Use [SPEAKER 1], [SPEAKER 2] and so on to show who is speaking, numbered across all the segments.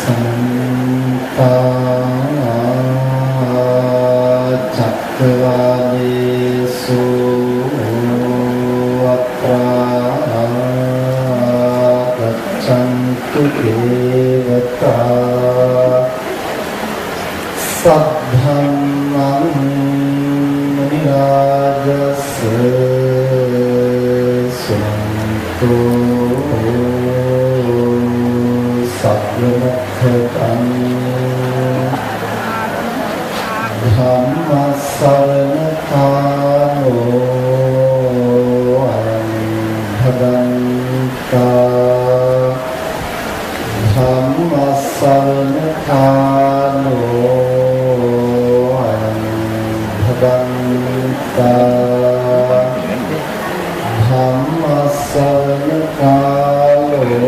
[SPEAKER 1] समन्ता चक्रवालेषु अत्रा गच्छन्तु देवता सद्धम्मं मुनिराजस्य सुनन्तु सद्गुणप्रदं धम्मसरणकालो अयं भगवन्तः धम्मसरणकालो अयं भगवन्तः धम्मसरणकालो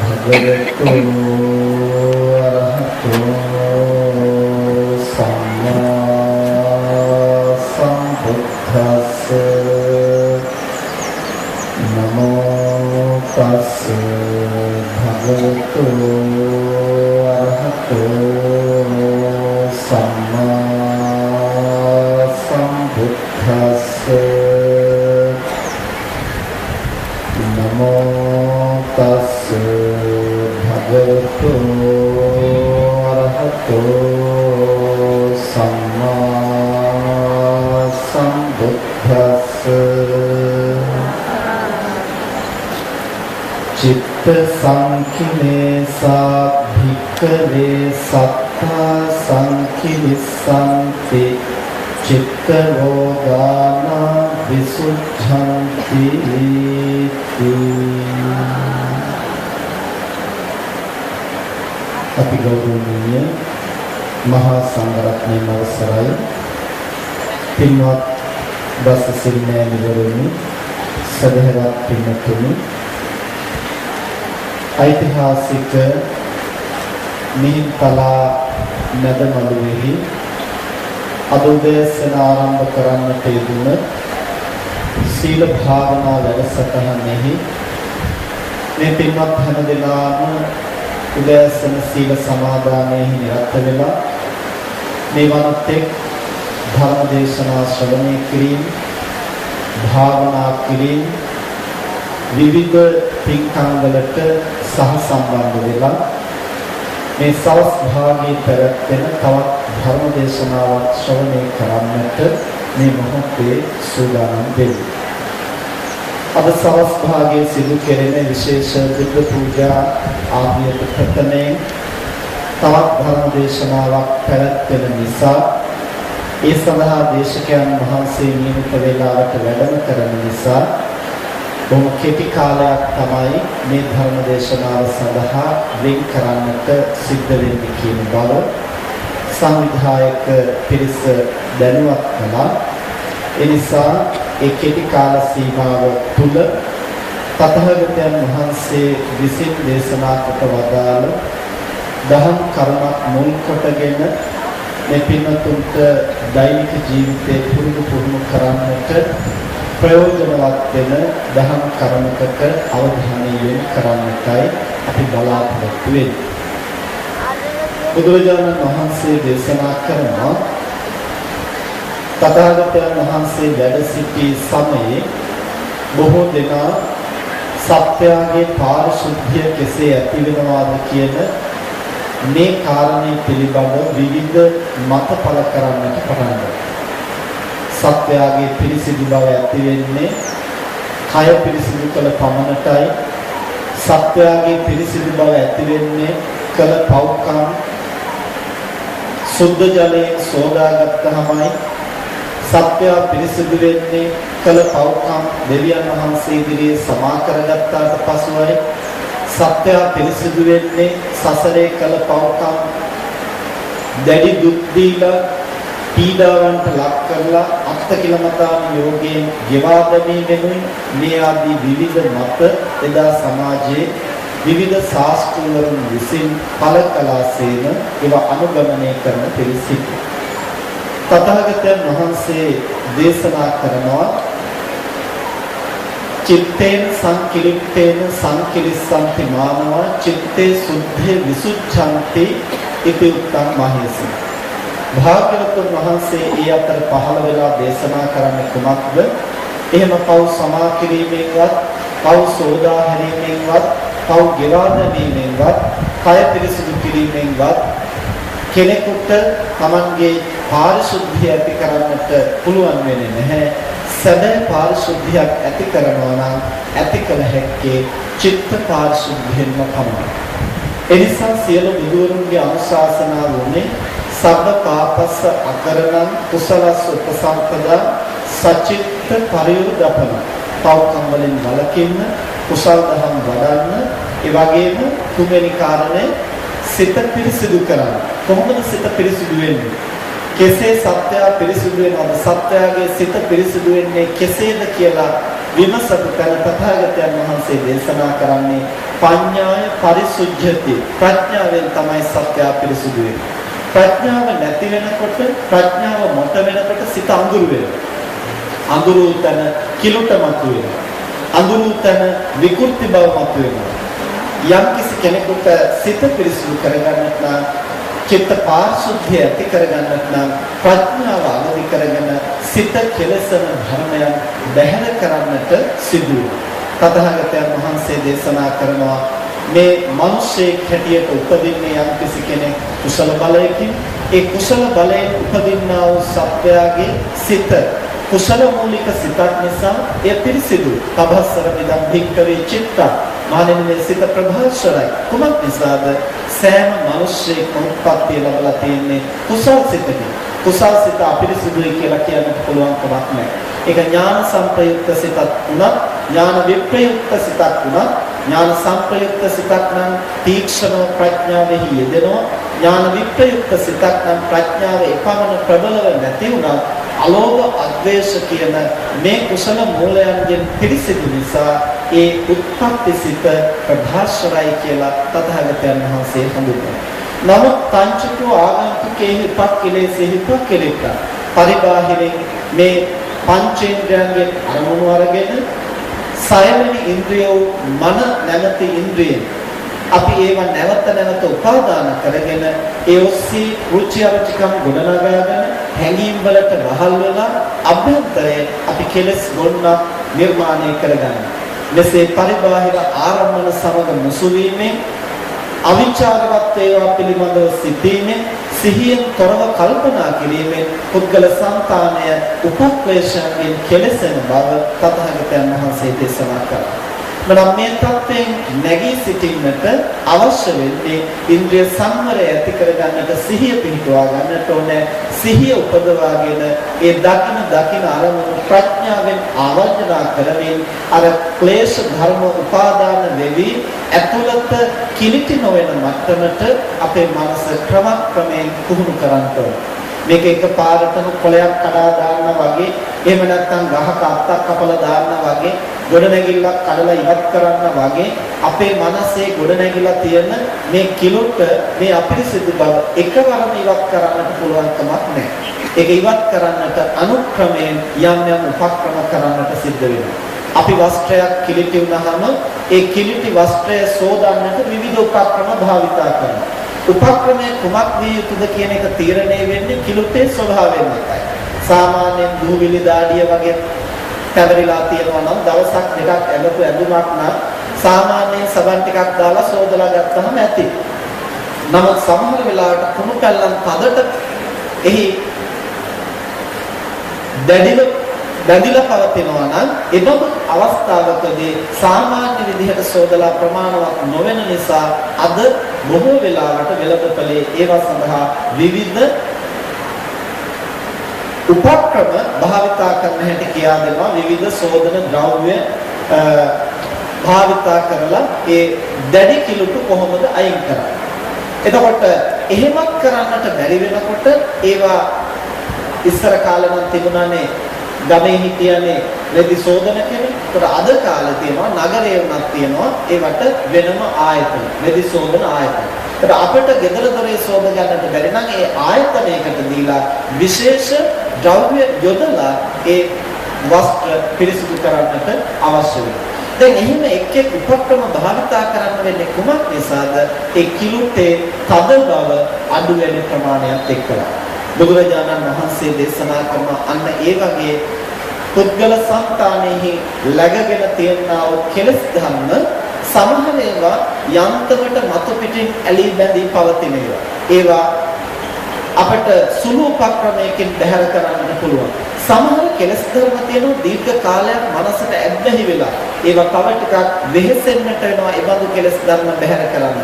[SPEAKER 1] भगवतो अरहतो सम्मा सम्बुद्धस्स नमो तस्से भगवतो अरहतो सम्मा सम्बुद्धस्स नमो तस्से भगवतो अरहतो सम्मा सम्बुद्धस्स चित्त संकिलेसा भिक्खवे सत्ता संकिलिस्सन्ति चित्तरोगाना विसुद्धन्ति अति गौरवनीय महा संඝරත්නයේ අවසරයි පින්වත් දස සිරිනෑනිවරුනි සදහවත් පින්තුනි ऐतिहासिक नीलकला नदमलुवेहि අදුදේශන ආරම්භ කරන්නට යෙදුන සීල භාවනා වැඩසටහනෙහි මේ පින්වත් හැම දෙනාම උදෑසන සීල සමාදානයෙහි නිරත වෙලා මේ වනතෙක් ධර්ම දේශනා ශ්‍රවණය කිරීම භාවනා කිරීම විවිධ පින්කම්වලට සහ සම්බන්ධ වෙලා මේ සවස් භාගයේ පැවැත්වෙන තවත් ධර්ම දේශනාවක් ශ්‍රවණය කරන්නට මේ මොහොතේ සූදානම් වෙන්නේ. අද සවස් භාගයේ සිදු කෙරෙන විශේෂ බුද්ධ පූජා ආදියට ප්‍රථමයෙන් තවත් ධර්ම දේශනාවක් පැවැත්වෙන නිසා ඒ සඳහා දේශකයන් වහන්සේ නියමිත වේලාවට වැඩම කරන නිසා බොහොම කෙටි කාලයක් තමයි මේ ධර්ම දේශනාව සඳහා වෙන් කරන්නට සිද්ධ වෙන්නේ කියන බව සංවිධායක පිරිස දැනුවත් කළා. ඒ නිසා ඒ කෙටි කාල සීමාව තුළ තථාගතයන් වහන්සේ විසින් දේශනා කොට වදාළ දහම් කරුණක් මුල් කොටගෙන මේ පින්වතුන්ට දෛනික ජීවිතේ පුරුදු කරන්නට ප්‍රයෝජනවත් වෙන දහම් කරුණකට අවධානය යොමු කරන්නටයි අපි බලාපොරොත්තු වෙන්නේ. බුදුරජාණන් වහන්සේ දේශනා කරනවා තථාගතයන් වහන්සේ වැඩ සිටි සමයේ බොහෝ දෙනා සත්‍යයේ පාරිශුද්ධිය කෙසේ ඇති වෙනවාද කියන මේ කාරණේ පිළිබඳ විවිධ මත පළ කරන්නට පටන් ගත්තා. සත්‍යයේ පිරිසිදු බව ඇති වෙන්නේ කය පිරිසිදු කළ පමණටයි. සත්‍යයේ පිරිසිදු බව ඇති වෙන්නේ කළ පව්කම් සුද්ධ ජලයෙන් සෝදාගත්තාමයි. සත්‍ය පිරිසිදු වෙන්නේ කළ පව්කම් දෙවියන් වහන්සේ ඉදිරියේ සමා කරගත්තාට පසුවයි. සත්‍ය පිරිසිදු වෙන්නේ සසරේ කළ පව්කම් දැඩි දුක් දීලා පීඩාවන්ට ලක් කරලා අත්කිලමතාන යෝගයෙන් ගෙවා දැමීමෙන් මේ ආදී විවිධ මත එදා සමාජයේ විවිධ ශාස්ත්‍රවරුන් විසින් පළ කලාසේන ඒවා අනුගමනය කරන පිළිසිත. තථාගතයන් වහන්සේ දේශනා කරනවා චිත්තේන සංකිලිට්ඨේන සංකිලිස්සන්ති මානවා චිත්තේ සුද්ධේ විසුද්ධන්ති ඉති උත්තං මහේසි. භාග්‍යවතුන් වහන්සේ ඒ අතර පහළ වෙලා දේශනා කරන්නේ කුමක්ද? එහෙම පව් සමා කිරීමෙන්වත්, පව් සෝදා හැරීමෙන්වත්, පව් ගෙවා දැමීමෙන්වත්, කය පිරිසිදු කිරීමෙන්වත් කෙනෙකුට Tamanගේ පාරිශුද්ධිය ඇති කරන්නට පුළුවන් වෙන්නේ නැහැ. සැබෑ පාරිශුද්ධියක් ඇති කරනවා නම් ඇති කළ හැක්කේ චිත්ත පාරිශුද්ධියෙන්ම පමණයි. එනිසා සියලු බුදුවරුන්ගේ අනුශාසනාව වුණේ සබ්බ පාපස්ස අකරණං කුසලස්ස උපසම්පදා සචිත්ත පරියුදපන. පව්කම් වලින් වළකින්න, කුසල් දහම් වඩන්න, ඒ වගේම තුන්වෙනි කාරණේ සිත පිරිසිදු කරන්න. කොහොමද සිත පිරිසිදු වෙන්නේ? කෙසේ සත්‍යය පිරිසිදු වෙනවද? සත්‍යයේ සිත පිරිසිදු වෙන්නේ කෙසේද කියලා විමසපු තැන තථාගතයන් වහන්සේ දේශනා කරන්නේ පඤ්ඤාය පරිසුද්ධති. ප්‍රඥාවෙන් තමයි සත්‍යය පිරිසිදු වෙන්නේ. ප්‍රඥාව නැති වෙනකොට, ප්‍රඥාව මොට වෙනකොට සිත අඳුරු වෙනවා. අඳුරු තන කිලුට මතුවෙනවා. අඳුරු තන විකෘති බව මතුවෙනවා. යම් කිසි කෙනෙකුට සිත පිරිසිදු කරගන්නට නම්, චිත්ත පාරිශුද්ධිය ඇති කරගන්නට නම් ප්‍රඥාව අවදි කරගෙන සිත කෙලසන ධර්මයන් බැහැර කරන්නට සිදු වෙනවා. තථාගතයන් වහන්සේ දේශනා කරනවා මේ මිනිස්සේ හැටියට උපදින්නේ යම් කිසි කෙනෙක් කුසල බලයකින්, ඒ කුසල බලයෙන් උපදින්නා වූ සත්‍යයේ සිත කුසල මූලික සිතක් නිසා එය පිරිසිදු. තබස්සර මිදම් භික්කවේ චිත්ත. මානෙන මේ සිත ප්‍රභාස්වරයි. කුමක් නිසාද? සෑම මිනිස්සෙකම උත්පත්ති ලැබලා තියෙන්නේ කුසල් සිතකින්. කුසල් සිත අපිරිසිදුයි කියලා කියන්න පුළුවන් කමක් නැහැ. ඒක ඥාන සංප්‍රයුක්ත සිතක් වුණත්, ඥාන විප්‍රයුක්ත සිතක් වුණත්, ඥාන සංප්‍රයුක්ත සිතක් නම් තීක්ෂණ ප්‍රඥාවෙහි යෙදෙනවා. ඥාන විප්‍රයුක්ත සිතක් නම් ප්‍රඥාව එපමණ ප්‍රබලව නැති වුණත් අලෝභ අද්වේෂ කියන මේ කුසල මූලයන්ගෙන් පිරිසිදු නිසා ඒ උත්පත්ති සිත ප්‍රභාස්වරයි කියලා තථාගතයන් වහන්සේ හඳුන්වනවා. නමුත් පංචකෝ ආගන්තුකේහි පක්ඛිලේසෙහි පක්ඛිලිකා පරිබාහිරින් මේ පංචේන්ද්‍රයන්ගෙන් අරමුණු අරගෙන සයවෙනි ඉන්ද්‍රිය මන නැමැති ඉන්ද්‍රියෙන් අපි ඒව නැවත නැවත උපාදාන කරගෙන ඒ ඔස්සේ රුචි අරුචිකම් ගොඩනගාගෙන හැඟීම් වලට වහල් වෙලා අභ්‍යන්තරයේ අපි කෙලස් ගොන්නක් නිර්මාණය කරගන්නවා. මෙසේ පරිබාහිර ආරම්මන සමග මුසු වීමෙන් අවිචාරවත් ඒවා පිළිබඳව සිතීමෙන් සිහියෙන් තොරව කල්පනා කිරීමෙන් පුද්ගල සංතානය උපක්ලේශයෙන් කෙලසෙන බව තථාගතයන් වහන්සේ දේශනා කළා. මනම් මේ තත්ත්වයෙන් නැගී සිටින්නට අවශ්‍ය වෙන්නේ ඉන්ද්‍රිය සංවරය ඇති කරගන්නට, සිහිය පිහිටුවා ගන්නට ඕනේ. සිහිය උපදවාගෙන ඒ දකින අරමුණු ප්‍රඥාවෙන් ආවර්ජනා කරමින් අර ක්ලේශ ධර්ම උපාදාන වෙවි ඇතුළත කිලිටි නොවන මට්ටමට අපේ මනස ක්‍රමයෙන් පුහුණු කරන්න ඕනේ. මේක එකපාරටම කොලයක් කඩා දාන්න වගේ, එහෙම නැත්නම් ගහක අත්තක් කපලා දාන්න වගේ, ගොඩනැගිල්ලක් කඩලා ඉවත් කරන්න වගේ අපේ මනසේ ගොඩනැගිලා තියෙන මේ කිලුට, මේ අපිරිසිදු බව එකවරම ඉවත් කරන්නට පුළුවන් කමක් නැහැ. ඒක ඉවත් කරන්නට අනුක්‍රමයෙන් යම් උපක්‍රම කරන්නට සිද්ධ වෙනවා. අපි වස්ත්‍රයක් කිලිටි වුණාම ඒ කිලිටි වස්ත්‍රය සෝදන්නට විවිධ උපක්‍රම භාවිතා කරනවා. උපක්‍රමයේ කුමක් විය යුතුද කියන එක තීරණය වෙන්නේ කිලුටේ ස්වභාවයෙන් මතයි. සාමාන්‍යයෙන් දුහවිලි දාඩිය වගේ පැවරිලා තියෙනවා නම් දවසක් දෙකක් ඇඳපු ඇඳුමක් නම් සාමාන්‍යයෙන් සබන් ටිකක් දාලා සෝදලා ගත්තහම ඇති. නමුත් සමහර වෙලාවට කුණු පැල්ලම් පදට එහි දැඩිලා පවතිනවා නම් එබඳු අවස්ථාවකදී සාමාන්‍ය විදිහට සෝදලා ප්‍රමාණවත් නොවන නිසා අද බොහෝ වෙලාවට වෙළඳපොලේ ඒවා සඳහා විවිධ උපක්‍රම භාවිතා කරන හැටි කියා දෙනවා. විවිධ සෝදන ද්‍රව්‍ය භාවිතා කරලා ඒ දැඩි කිලුට කොහොමද අයින් කරන්නේ? එතකොට එහෙමත් කරන්නට බැරි වෙනකොට ඒවා ඉස්සර කාලේ නම් තිබුණානේ ගමේ හිටියනේ රෙදි සෝදන කෙනෙක්. ඒතර අද කාලේ තියෙනවා නගරයේ වුණත් තියෙනවා ඒවට වෙනම ආයතන. රෙදි සෝදන ආයතන. ඒතර අපිට ගෙදර දොරේ සෝද ගන්නට බැරි නම් ඒ ආයතනයකට දීලා විශේෂ ද්‍රව්‍ය යොදලා ඒ වස්ත්‍ර පිරිසිදු කරන්නට අවශ්‍ය වෙනවා. දැන් එහෙම එක් උපක්‍රම භාවිතා කරන්න වෙන්නේ කුමක් නිසාද? ඒ කිලුටේ තද බව අඩු වෙන ප්‍රමාණයත් එක්කලා. බුදුරජාණන් වහන්සේ දේශනා කරන අන්න ඒ වගේ පුද්ගල සංතානෙහි läගගෙන තියෙනා වූ කෙලෙස් ධර්ම සමහර ඒවා යන්තමට මතු පිටින් ඇලී බැඳී පවතින ඒවා අපට සුළු උපක්‍රමයකින් බැහැර කරන්නට පුළුවන්. සමහර කෙලෙස් ධර්ම තියෙනවා දීර්ඝ කාලයක් මනසට ඇබ්බැහි වෙලා ඒවා තව ටිකක් වෙහෙසෙන්නට වෙනවා ඒ බඳු කෙලෙස් ධර්ම බැහැර කරන්න.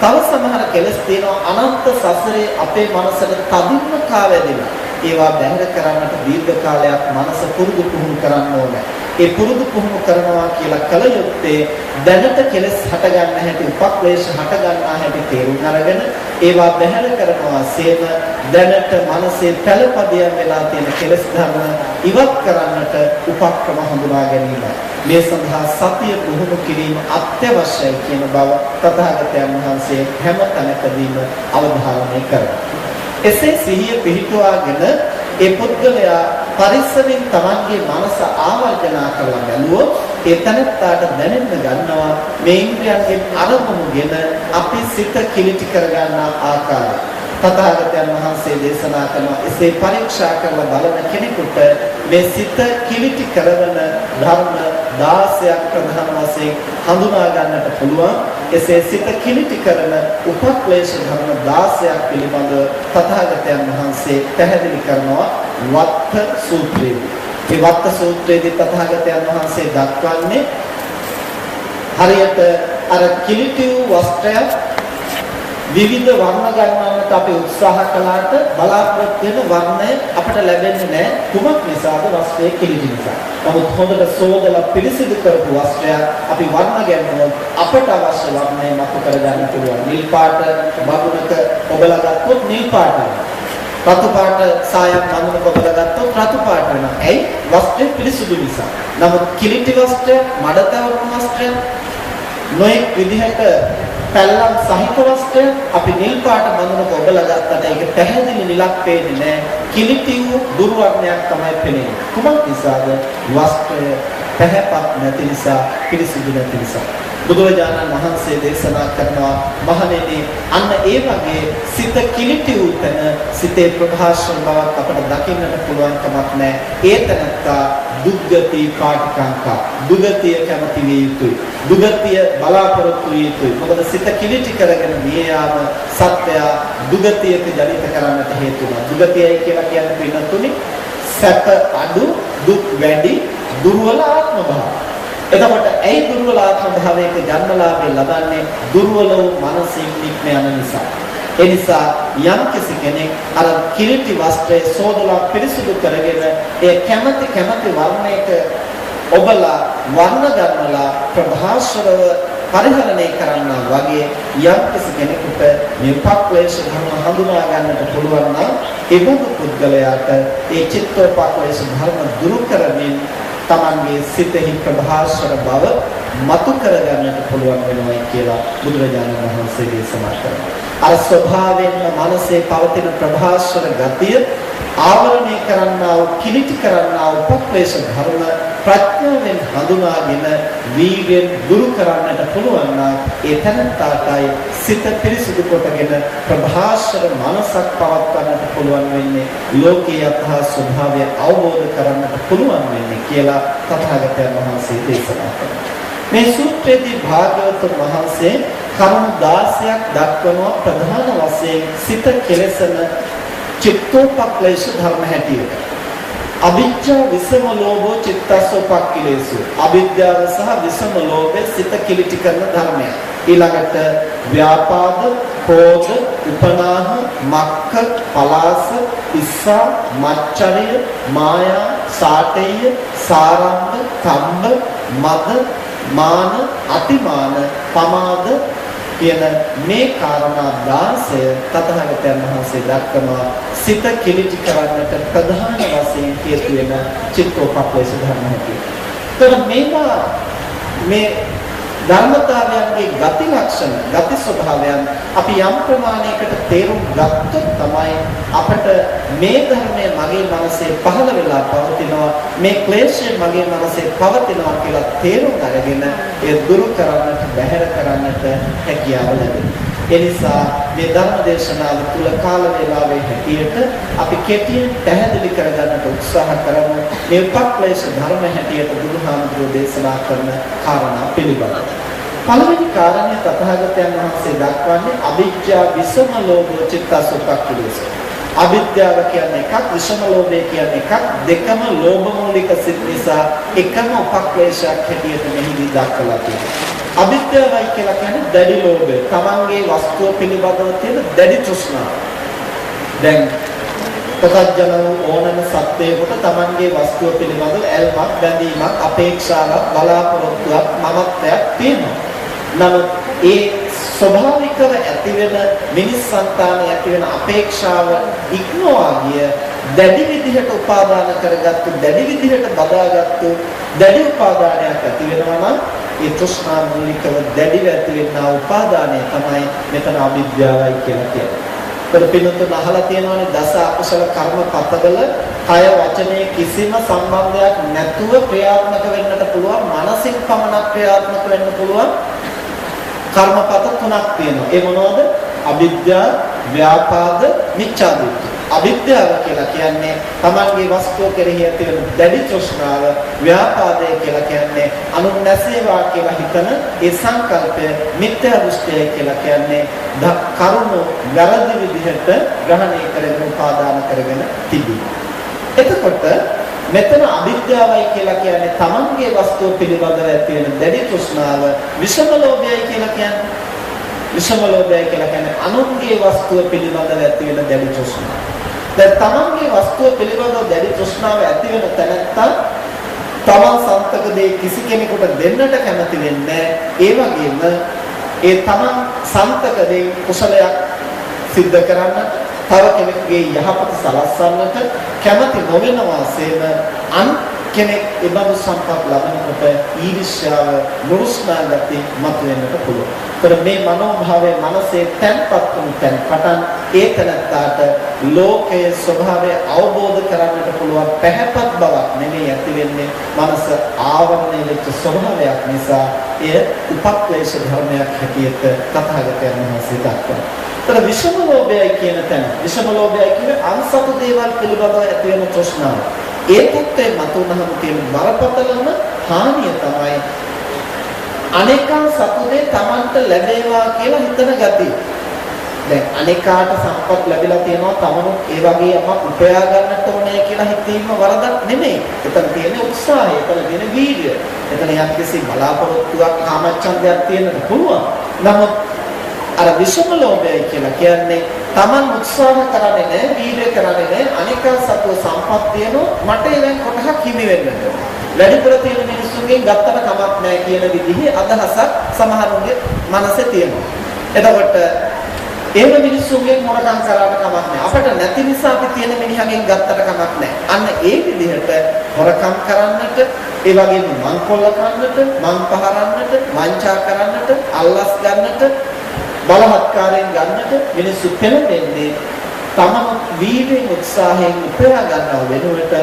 [SPEAKER 1] තව සමහර කෙලෙස් තියෙනවා අනන්ත සසරේ අපේ මනසට තදින්ම කාවැදෙනවා. ඒවා බැහැර කරන්නට දීර්ඝ කාලයක් මනස පුරුදු පුහුණු කරන්න ඕනේ. ඒ පුරුදු පුහුණු කරනවා කියලා කල යුත්තේ දැනට කෙලෙස් හට ගන්න හැටි උපක්ලේශ හට ගන්නා හැටි තේරුම් අරගෙන ඒවා බැහැර කරනවා සේම දැනට මනසේ පළපදියම් වෙලා තියෙන කෙලෙස් ධර්ම ඉවත් කරන්නට උපක්‍රම හඳුනා ගැනීම. මේ සඳහා සතිය පුහුණු කිරීම අත්‍යවශ්‍යයි කියන බව තථාගතයන් වහන්සේ හැම තැනකදීම අවධාරණය කරනවා. එසේ සිහිය පිහිටුවාගෙන ඒ පුද්ගලයා පරිස්සමින් තමන්ගේ මනස ආවර්ජනා කරලා බැලුවොත් ඒ තනත්තාට දැනෙන්න ගන්නවා මේ ඉන්ද්‍රියන්ගේ අරමුණුගෙන අපි සිත කිලිටි කරගන්නා ආකාරය. තථාගතයන් වහන්සේ දේශනා කරන එසේ පරීක්ෂා කරලා බලන කෙනෙකුට මේ සිත කිලිටි කරන ධර්ම 16ක් ප්‍රධාන වශයෙන් හඳුනා ගන්නට පුළුවන්. එසේ සිත කිලිටි කරන උපක්ලේශ ධර්ම 16ක් පිළිබඳව තථාගතයන් වහන්සේ පැහැදිලි කරනවා වත්ත සූත්‍රයේදී. මේ වත්ත සූත්‍රයේදී තථාගතයන් වහන්සේ දක්වන්නේ හරියට අර කිලිටි වූ වස්ත්‍රයක් විවිධ වර්ණ ගන්නවට අපි උත්සාහ කළාට බලාපොරොත්තු වෙන වර්ණය අපට ලැබෙන්නේ නැහැ. කුමක් නිසාද? වස්ත්‍රයේ කිලිටි නිසා. නමුත් හොඳට සෝදලා පිරිසිදු කරපු වස්ත්‍රයක් අපි වර්ණ ගැන්වුවොත් අපට අවශ්‍ය වර්ණය මතු කරගන්න පුළුවන්. නිල් පාට බඳුනක ඔබලා ගත්තොත් නිල් පාටයි. රතු පාට සායක් බඳුනක ඔබලා ගත්තොත් රතු පාට වෙනවා. ඇයි? වස්ත්‍රය පිරිසිදු නිසා. නමුත් කිලිටි වස්ත්‍රය, මඩතවරුණු වස්ත්‍රය නොඑක් විදිහට පැල්ලම් සහිත වස්ත්‍රය අපි නිල් පාට බඳුනක ඔබලා ගත්තට ඒක පැහැදිලි නිලක් පේන්නේ නැහැ. කිලිටි වූ දුර්වර්ණයක් තමයි පෙනෙන්නේ. කුමක් නිසාද? වස්ත්‍රය පැහැපත් නැති නිසා, පිරිසිදු නැති නිසා. බුදුරජාණන් වහන්සේ දේශනා කරනවා මහණෙනි අන්න ඒ වගේ සිත කිලිටි වූ තැන සිතේ ප්‍රභාෂණ බවක් අපට දකින්නට පුළුවන් කමක් නැහැ. ඒ තැනත්තා දුග්ගති පාටිකාංකා දුගතිය කැමති විය යුතුයි. දුගතිය බලාපොරොත්තු විය යුතුයි. මොකද සිත කිලිටි කරගෙන ගිය යාම සත්‍යය දුගතියක ජනිත කරන්නට හේතු වෙනවා. දුගතියයි කියලා කියන්නේ පින්නතුනි සැප අඩු, දුක් වැඩි, දුර්වල ආත්ම භාව. එතකොට ඇයි දුර්වල ආත්ම භාවයක ජන්මලාභය ලබන්නේ? දුර්වල වූ මනසින් නික්ම යන නිසා. ඒ නිසා යම් කෙනෙක් අර කිලිටි වස්ත්‍රය සෝදලා පිරිසිදු කරගෙන ඒ කැමැති වර්ණයක ඔබලා වර්ණ ගන්නලා ප්‍රභාෂරව පරිහරණය කරනවා වගේ යම් කෙනෙකුට මේ උපක්ලේශ ධර්ම හඳුනා ගන්නට පුළුවන් නම් ඒ පුද්ගලයාට ඒ චිත්තෝපක්ලේශ ධර්ම දුරු කරමින් තමන්ගේ සිතෙහි ප්‍රභාෂර බව මතු කරගන්නට පුළුවන් වෙනවා කියලා බුදුරජාණන් වහන්සේ දේශනා කරනවා. අර ස්වභාවයෙන්ම මනසේ පවතින ප්‍රභාෂර ගතිය ආවරණය කරන්නා වූ කිලිටි කරන්නා වූ උපක්ලේශ ධර්ම ප්‍රඥාවෙන් හඳුනාගෙන වීර්යෙන් දුරු කරන්නට පුළුවන් නම් ඒ තැනටයි සිත පිරිසිදු කොටගෙන ප්‍රභාෂර මනසක් පවත්වන්නට පුළුවන් වෙන්නේ. ලෝකයේ යථා ස්වභාවය අවබෝධ කරන්නට පුළුවන් වෙන්නේ කියලා තථාගතයන් වහන්සේ දේශනා කරනවා. මේ සූත්‍රයේදී භාග්‍යවතුන් වහන්සේ කරුණු 16ක් දක්වනවා ප්‍රධාන වශයෙන් සිත කෙලෙසන චිත්තෝපක්ලේශ ධර්ම හැටියට. අවිජ්ජා විසම ලෝභෝ චිත්තස්සෝපක්ඛිලේසු. අවිද්‍යාව සහ විසම ලෝභය සිත කිලිටි කරන ධර්මයක්. ඊළඟට ව්‍යාපාද, ක්‍රෝධ, උපනාහ, මක්ඛ, පලාස, ඉස්සා, මච්චරිය, මායා, සාටේය, සාරම්භ, කම්බ, මද, මාන, අතිමාන, පමාද, කියන මේ කාරණා 16 තථාගතයන් වහන්සේ දක්වනවා සිත කිලිටි කරන්නට ප්‍රධාන වශයෙන් හේතු වෙන චිත්තෝපක්ලේශ ධර්ම හැටියට. ඒතර මේවා මේ ධර්මතාවයන්ගේ ගති ලක්ෂණ, ගති ස්වභාවයන් අපි යම් ප්‍රමාණයකට තේරුම් ගත්තොත් තමයි අපට මේ ධර්මයේ මගේ මනසේ පහළ වෙලා පවතිනවා, මේ ක්ලේශය මගේ මනසේ පවතිනවා කියලා තේරුම් අරගෙන ඒ දුරු කරන්නට, බැහැර කරන්නට හැකියාව ලැබෙනවා. ඒ නිසා මේ ධර්ම දේශනාව තුළ කාල වේලාවේ හැටියට අපි කෙටියෙන් පැහැදිලි කරගන්නට උත්සාහ කරමු මේ උපක්ලේශ ධර්ම හැටියට බුදුහාමුදුරෝ දේශනා කරන කාරණා පිළිබඳව. පළවෙනි කාරණය තථාගතයන් වහන්සේ දක්වන්නේ අවිජ්ජා විසම ලෝභ චිත්තසුපක්ඛලේශ. අවිද්‍යාව කියන්නේ එකක්, විසම ලෝභය කියන්නේ එකක්, දෙකම ලෝභ මූලික සිත් නිසා එකම උපක්ලේශයක් හැටියට මෙහිදී දක්වලා තියෙනවා. අවිද්‍යාවයි කියලා කියන්නේ දැඩි ලෝභය. තමන්ගේ වස්තුව පිළිබඳව තියෙන දැඩි තෘෂ්ණාව. දැන් තකජන ඕනම සත්‍යයකට තමන්ගේ වස්තුව පිළිබඳව ඇල්මක්, බැඳීමක්, අපේක්ෂාවක්, බලාපොරොත්තුවක්, මමත්වයක් තියෙනවා. නමුත් ඒ ස්වභාවිකව ඇතිවෙන මිනිස් සංතානයේ ඇතිවෙන අපේක්ෂාව ඉක්මවා ගිය දැඩි විදිහට උපාදාන කරගත්තු, දැඩි විදිහට බදාගත්තු දැඩි උපාදානයක් ඇති වෙනවා නම් ඒ තෘෂ්ණා මූලිකව දැඩිව ඇතිවෙනා උපාදානය තමයි මෙතන අවිද්‍යාවයි කියලා කියන්නේ. ඒතර පින්නතුන් අහලා තියෙනවානේ දස අකුසල කර්ම පතවල කය වචනේ කිසිම සම්බන්ධයක් නැතුව ක්‍රියාත්මක වෙන්නට පුළුවන්, මනසින් පමණක් ක්‍රියාත්මක වෙන්න පුළුවන් කර්මපත තුනක් තියෙනවා. ඒ මොනවද? අවිද්‍යාව, ව්‍යාපාද, මිච්ඡාදිට්ඨිය. අවිද්‍යාව කියලා කියන්නේ තමන්ගේ වස්තුව කෙරෙහි ඇතිවන දැඩි තෘෂ්ණාව, ව්‍යාපාදය කියලා කියන්නේ අනුන් නැසේවා කියලා හිතන ඒ සංකල්පය, මිත්‍යා දෘෂ්ටිය කියලා කියන්නේ කරුණු වැරදි විදිහට ග්‍රහණය කරගෙන උපාදාන කරගෙන තිබීම. එතකොට මෙතන අවිද්‍යාවයි කියලා කියන්නේ තමන්ගේ වස්තුව පිළිබඳව ඇති වෙන දැඩි තෘෂ්ණාව, විෂම ලෝභයයි කියලා කියන්නේ විෂම ලෝභයයි කියලා කියන්නේ අනුන්ගේ වස්තුව පිළිබඳව ඇති වෙන දැඩි තෘෂ්ණාව. දැන් තමන්ගේ වස්තුව පිළිබඳව දැඩි තෘෂ්ණාව ඇති වෙන තැනත්තා තමන් සන්තක දේ කිසි කෙනෙකුට දෙන්නට කැමති වෙන්නේ නැහැ. ඒ වගේම ඒ තමන් සන්තක දේ කුසලයක් සිද්ධ කරන්න, තව කෙනෙකුගේ යහපත සලස්වන්නට කැමති නොවන වාසේම අන් කෙනෙක් එබඳු සම්පත් ලබනකොට ඊර්ෂ්‍යාව, නුරුස්නා ගති මතුවෙන්නට පුළුවන්. ඒතර මේ මනෝභාවය මනසේ තැන්පත් වුණු තැන් පටන් ඒ තැනට ලෝකයේ ස්වභාවය අවබෝධ කරගන්නට පුළුවන් පැහැපත් බවක් නෙමෙයි ඇති වෙන්නේ, මනස ආවරණය වෙච්ච ස්වභාවයක් නිසා එය උපක්ලේශ ධර්මයක් හැටියට තථාගතයන් වහන්සේ දක්වනවා. ඒතර විෂම ලෝභයයි කියන තැන, විෂම ලෝභයයි කියන්නේ අන්සතු දේවල් පිළිබඳව ඇති වෙන තෘෂ්ණාව. ඒ තත්ත්වයේ මතුවනහම තියෙන බරපතලම හානිය තමයි අනේකා සතුදේ Tamanට ලැබේවා කියලා හිතන ගතිය. දැන් අනේකාට සම්පත් ලැබිලා තියෙනවා, තමනුත් ඒ වගේ යමක් උපයා ගන්නට ඕනේ කියලා හිතීම වරදක් නෙමෙයි. එතන තියෙන උත්සාහය, එතන තියෙන වීර්යය, එතන යම්කිසි බලාපොරොත්තුවක්, කාමච්ඡන්දයක් තියෙන්නත් පුළුවන්. නමුත් අර විෂම ලෝභයයි කියලා කියන්නේ Taman උත්සාහ කරන්නේ නැහැ, වීර්ය කරන්නේ නැහැ, අනිකා සතුව සම්පත් තියෙනවා, මට ඒවෙන් කොටහක් හිමි වෙන්නට. වැඩිපුර තියෙන මිනිස්සුන්ගෙන් ගත්තට කමක් නැහැ කියන විදිහේ අදහසක් සමහරුන්ගේ මනසේ තියෙනවා. එතකොට එහෙම මිනිස්සුන්ගෙන් මොනකම් කරාට කමක් නැහැ. අපිට නැති නිසා අපි තියෙන මිනිහගෙන් ගත්තට කමක් නැහැ. අන්න ඒ විදිහට හොරකම් කරන්නට, ඒ වගේම මංකොල්ල කරන්නට, මං පහරන්නට, වංචා කරන්නට, අල්ලස් ගන්නට, බලහත්කාරයෙන් ගන්නට මිනිස්සු පෙළඹෙන්නේ තමම වීර්යයෙන් උත්සාහයෙන් උපයා ගන්නව වෙනුවට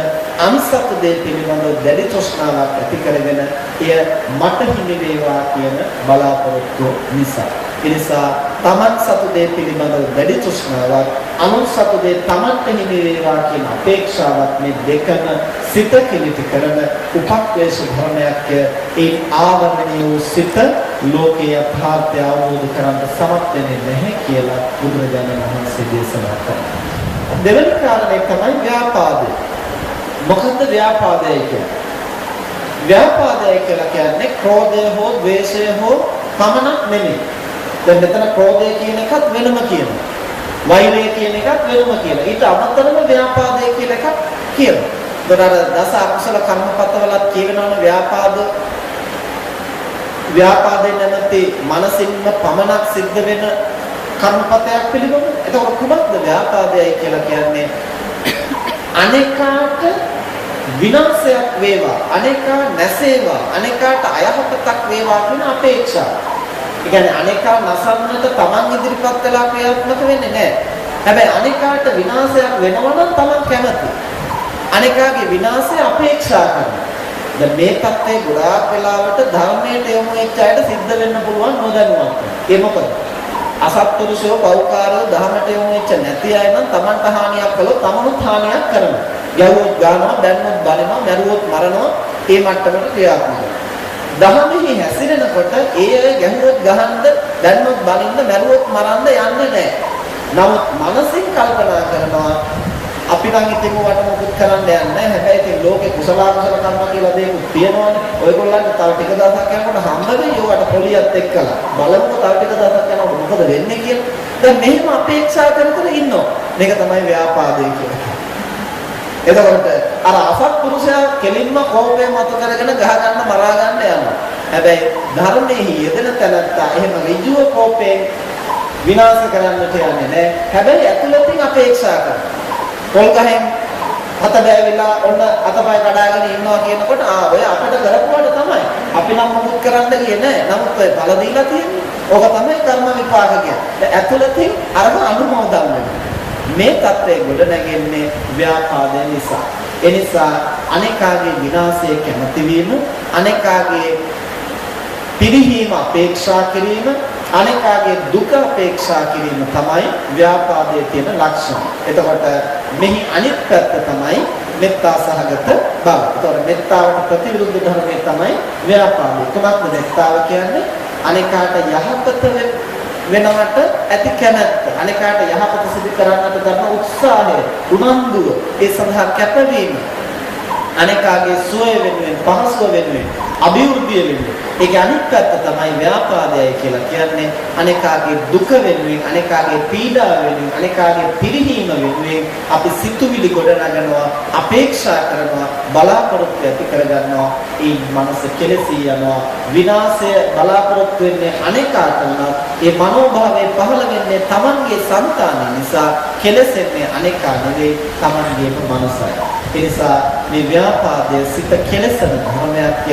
[SPEAKER 1] අන්සතු දේ පිළිබඳව දැඩි තෘෂ්ණාවක් ඇති කරගෙන එය මට හිමි වේවා කියන බලාපොරොත්තු නිසා. ඒ නිසා තමන් සතු දේ පිළිබඳව දැඩි තෘෂ්ණාවක්, අනුන් සතු දේ තමන්ට හිමි වේවා කියන අපේක්ෂාවක්, මේ දෙකම සිත කිලිටි කරන උපක්ලේශ ධර්මයක්. ඒ ආවරණය වූ සිත ලෝකයේ යථාර්ථය අවබෝධ කරගන්න සමත් වෙන්නේ නැහැ කියලා බුදුරජාණන් වහන්සේ දේශනා කළා. දෙවන කාරණේ තමයි ව්‍යාපාදය. මොකද්ද ව්‍යාපාදය කියන්නේ? ව්‍යාපාදය කියලා කියන්නේ ක්‍රෝධය හෝ ද්වේෂය හෝ පමණක් නෙමෙයි. දැන් මෙතන ක්‍රෝධය කියන එකත් වෙනම කියනවා. වෛරය කියන එකත් වෙනම කියනවා. ඊට අමතරව ව්‍යාපාදය කියලා එකක් කියනවා. දස අකුසල කර්මපතවලත් කියනවනේ ව්‍යාපාද ව්‍යාපාදයෙන් නැමැති මනසින්ම පමණක් සිද්ධ වෙන කර්මපතයක් පිළිබඳ. එතකොට කුමක්ද ව්‍යාපාදයයි කියලා කියන්නේ? අනේකාට විනාශයක් වේවා, අනේකා නැසේවා, අනේකාට අයහපතක් වේවා කියන අපේක්ෂා. ඒ කියන්නේ අනේකා නසන්නට Taman ඉදිරිපත් වෙලා ක්‍රියාත්මක වෙන්නේ නැහැ. හැබැයි අනේකාට විනාශයක් වෙනවා නම් Taman කැමති. අනේකාගේ විනාශය අපේක්ෂා කරනවා. දැන් මේ தත්ත්වයේ ගොඩාක් වෙලාවට ධර්මයට යොමු වෙච්ච අයට සිද්ධ වෙන්න පුළුවන් නොදැනුවත්කම. ඒ මොකද? අසත්පුරුෂයෝ පෞකාරෝ ධර්මයට යොමු වෙච්ච නැති අය නම් Tamanට හානියක් කළොත් Tamanත් හානියක් කරනවා. ගැවුවොත් ගන්නවා, බැන්නොත් බලනවා, මැරුවොත් මරනවා, ඒ මට්ටමට ක්‍රියාත්මක වෙනවා. ධර්මෙහි හැසිරෙනකොට ඒ අය ගැහුවොත් ගහන්න, බැන්නොත් බලින්න, මැරුවොත් මරන්න යන්නේ නැහැ. නමුත් මනසින් කල්පනා කරනවා අපි නම් ඉතින් වට මොකුත් කරන්න යන්නේ නැහැ. හැබැයි ඉතින් ලෝකේ කුසල අකුසල කර්ම කියලා දෙයක් තියෙනවනේ. ඔයගොල්ලන්ට තව ටික දවසක් යනකොට හම්බ වෙයි ඒවට පොලියත් එක්කලා. බලමුකෝ තව ටික දවසක් යනකොට මොකද වෙන්නේ කියලා. දැන් මෙහෙම අපේක්ෂා කර ඉන්නවා. මේක තමයි ව්‍යාපාදය කියලා. එතකොට අර අසත්පුරුෂයා කෙලින්ම කෝපය මත කරගෙන ගහ ගන්න මරා ගන්න යනවා. හැබැයි ධර්මයේ යෙදෙන තැනත්තා එහෙම ඍජුව කෝපයෙන් විනාශ කරන්නට යන්නේ නැහැ. හැබැයි ඇතුළතින් අපේක්ෂා කරනවා. පොල් ගහෙන් අත බෑවිලා ඔන්න අතපය කඩාගෙන ඉන්නවා කියනකොට ඔය අපිට කරපුවාට තමයි. අපි නම් මොකුත් කරන්න ගියේ නැහැ. නමුත් ඔය බල දීලා තියෙන්නේ. ඕක තමයි කර්ම විපාක කියන්නේ. ඇතුළතින් අරම අනුමෝදන් වෙනවා. මේ தත්ත්වයේ ගොඩ නැගෙන්නේ ව්‍යාපාදය නිසා. ඒ නිසා අනේකාගේ විනාශය කැමති වීම, අනේකාගේ පිරිහීම අපේක්ෂා කිරීම, අනේකාගේ දුක අපේක්ෂා කිරීම තමයි ව්‍යාපාදයේ තියෙන ලක්ෂණ. එතකොට මෙහි අනිත් පැත්ත තමයි මෙත්තා සහගත බව. එතකොට මෙත්තාවට ප්‍රතිවිරුද්ධ ධර්මයේ තමයි ව්‍යාපාදය. කොහොමද මෙත්තාව කියන්නේ? අනේකාට යහපත වෙනවට ඇති කැමැත්ත, අනේකාට යහපත සිදු කරන්නට ගන්න උත්සාහය, උනන්දුව, ඒ සඳහා කැපවීම, අනේකාගේ සුවය වෙනුවෙන්, පහසුව වෙනුවෙන්, අභිවෘද්ධිය වෙනුවෙන්. ඒක අනිත් පැත්ත තමයි ව්‍යාපාදයයි කියලා කියන්නේ. අනේකාගේ දුක වෙනුවෙන්, අනේකාගේ පීඩාව වෙනුවෙන්, අනේකාගේ පිරිහීම වෙනුවෙන් අපි සිතුවිලි ගොඩනගනවා, අපේක්ෂා කරනවා, බලාපොරොත්තු ඇති කරගන්නවා. ඒ මනස කෙලෙසී යනවා. විනාශය බලාපොරොත්තු වෙන්නේ අනේකාට වුණත් ඒ මනෝභාවය පහළ වෙන්නේ Tamanගේ సంతානය නිසා. කෙලෙසෙන්නේ අනේකා නෙවෙයි, Tamanගේම මනසයි. ඒ නිසා මේ ව්‍යාපාදය සිත කෙලෙසන ධර්මයක්.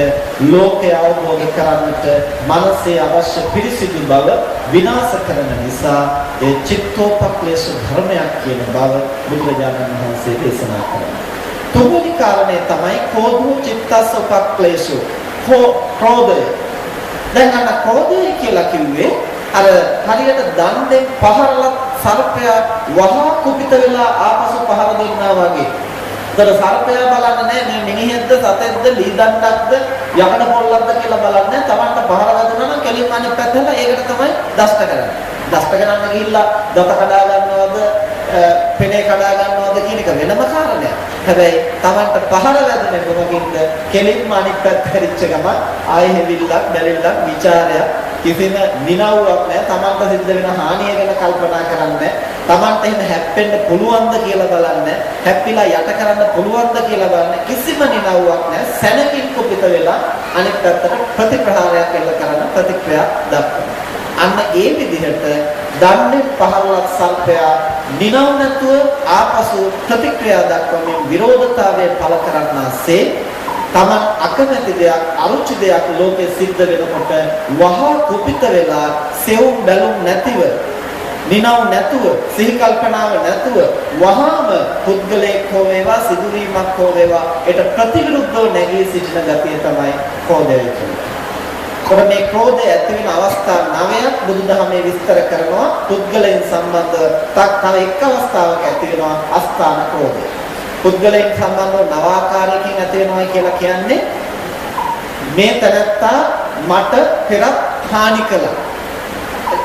[SPEAKER 1] ලෝකය අවබෝධ කරගන්නට මනසේ අවශ්‍ය පිරිසිදු බව විනාශ කරන නිසා ඒ චිත්තෝපක්ලේශ ධර්මයක් කියන බව බුදුරජාණන් වහන්සේ දේශනා කරනවා. තුන්වෙනි කාරණය තමයි කෝධෝ චිත්තස්ස උපක්ලේශෝ. ක්‍රෝධය. දැන් අන්න ක්‍රෝධය කියලා කිව්වේ අර හරියට දණ්ඩෙන් පහරලත් සර්පයා වහා කුපිත වෙලා ආපසු පහර දෙන්නා වගේ. ඒතර සර්පයා බලන්නේ නැහැ මේ මිනිහෙක්ද සතෙක්ද ලී දණ්ඩක්ද යකඩ පොල්ලක්ද කියලා බලන්නේ. Tamanට පහර වැදුනා නම් කෙලින්ම අනිත් පැත්තට ඒකට තමයි දෂ්ට කරන්නේ. දෂ්ට කරන්න ගිහිල්ලා දත කඩා ගන්නවද පෙනේ කඩා ගන්නවද කියන එක වෙනම කාරණයක්. හැබැයි Tamanට පහර වැදුනේ කොහොමකින්ද කෙලින්ම අනිත් පැත්ත හැරිච්ච ගමන් ආයෙ හැවිල්ලක් බැලිල්ලක් ਵਿਚාරයක් කිසිම නිනව්වක් නැහැ. Tamanට සිද්ධ වෙන හානිය ගැන කල්පනා කරන්නේ. Tamanට එහෙම හැප්පෙන්න පුළුවන්ද කියලා බලන්නේ. හැප්පිලා යට කරන්න පුළුවන්ද කියලා බලන්නේ. කිසිම නිනව්වක් නැහැ. සැනකින් කුපිත වෙලා අනිත් පැත්තට ප්‍රතිප්‍රහාරයක් එල්ල කරන ප්‍රතික්‍රියා දක්වනවා. අන්න ඒ විදිහට දන්නේ පහළවත් සර්පයා නිනව නැතුව ආපසු ප්‍රතික්‍රියා දක්වමින් විරෝධතාවය පළ කරන්නාසේ Taman අකමැති දෙයක්, අරුචි දෙයක් ලෝකෙ සිද්ධ වෙනකොට වහා කුපිත වෙලා සෙවුම් බැලුම් නැතිව, නිනව නැතුව, සිහි කල්පනාව නැතුව වහාම පුද්ගලයෙක් හෝ වේවා, සිදුවීමක් හෝ වේවා ඒට ප්‍රතිවිරුද්ධව නැගී සිටින ගතිය තමයි ක්‍රෝධය කියන්නේ. කොහොම මේ ක්‍රෝධය ඇති වෙන අවස්ථා 9ක් බුදුදහමේ විස්තර කරනවා. පුද්ගලයන් සම්බන්ධව තව එක් අවස්ථාවක ඇති වෙනවා අස්ථාන ක්‍රෝධය. පුද්ගලයන් සම්බන්ධව නව ආකාරයකින් ඇති වෙනවා කියලා කියන්නේ මේ තැනත්තා මට පෙරත් හානි කළා.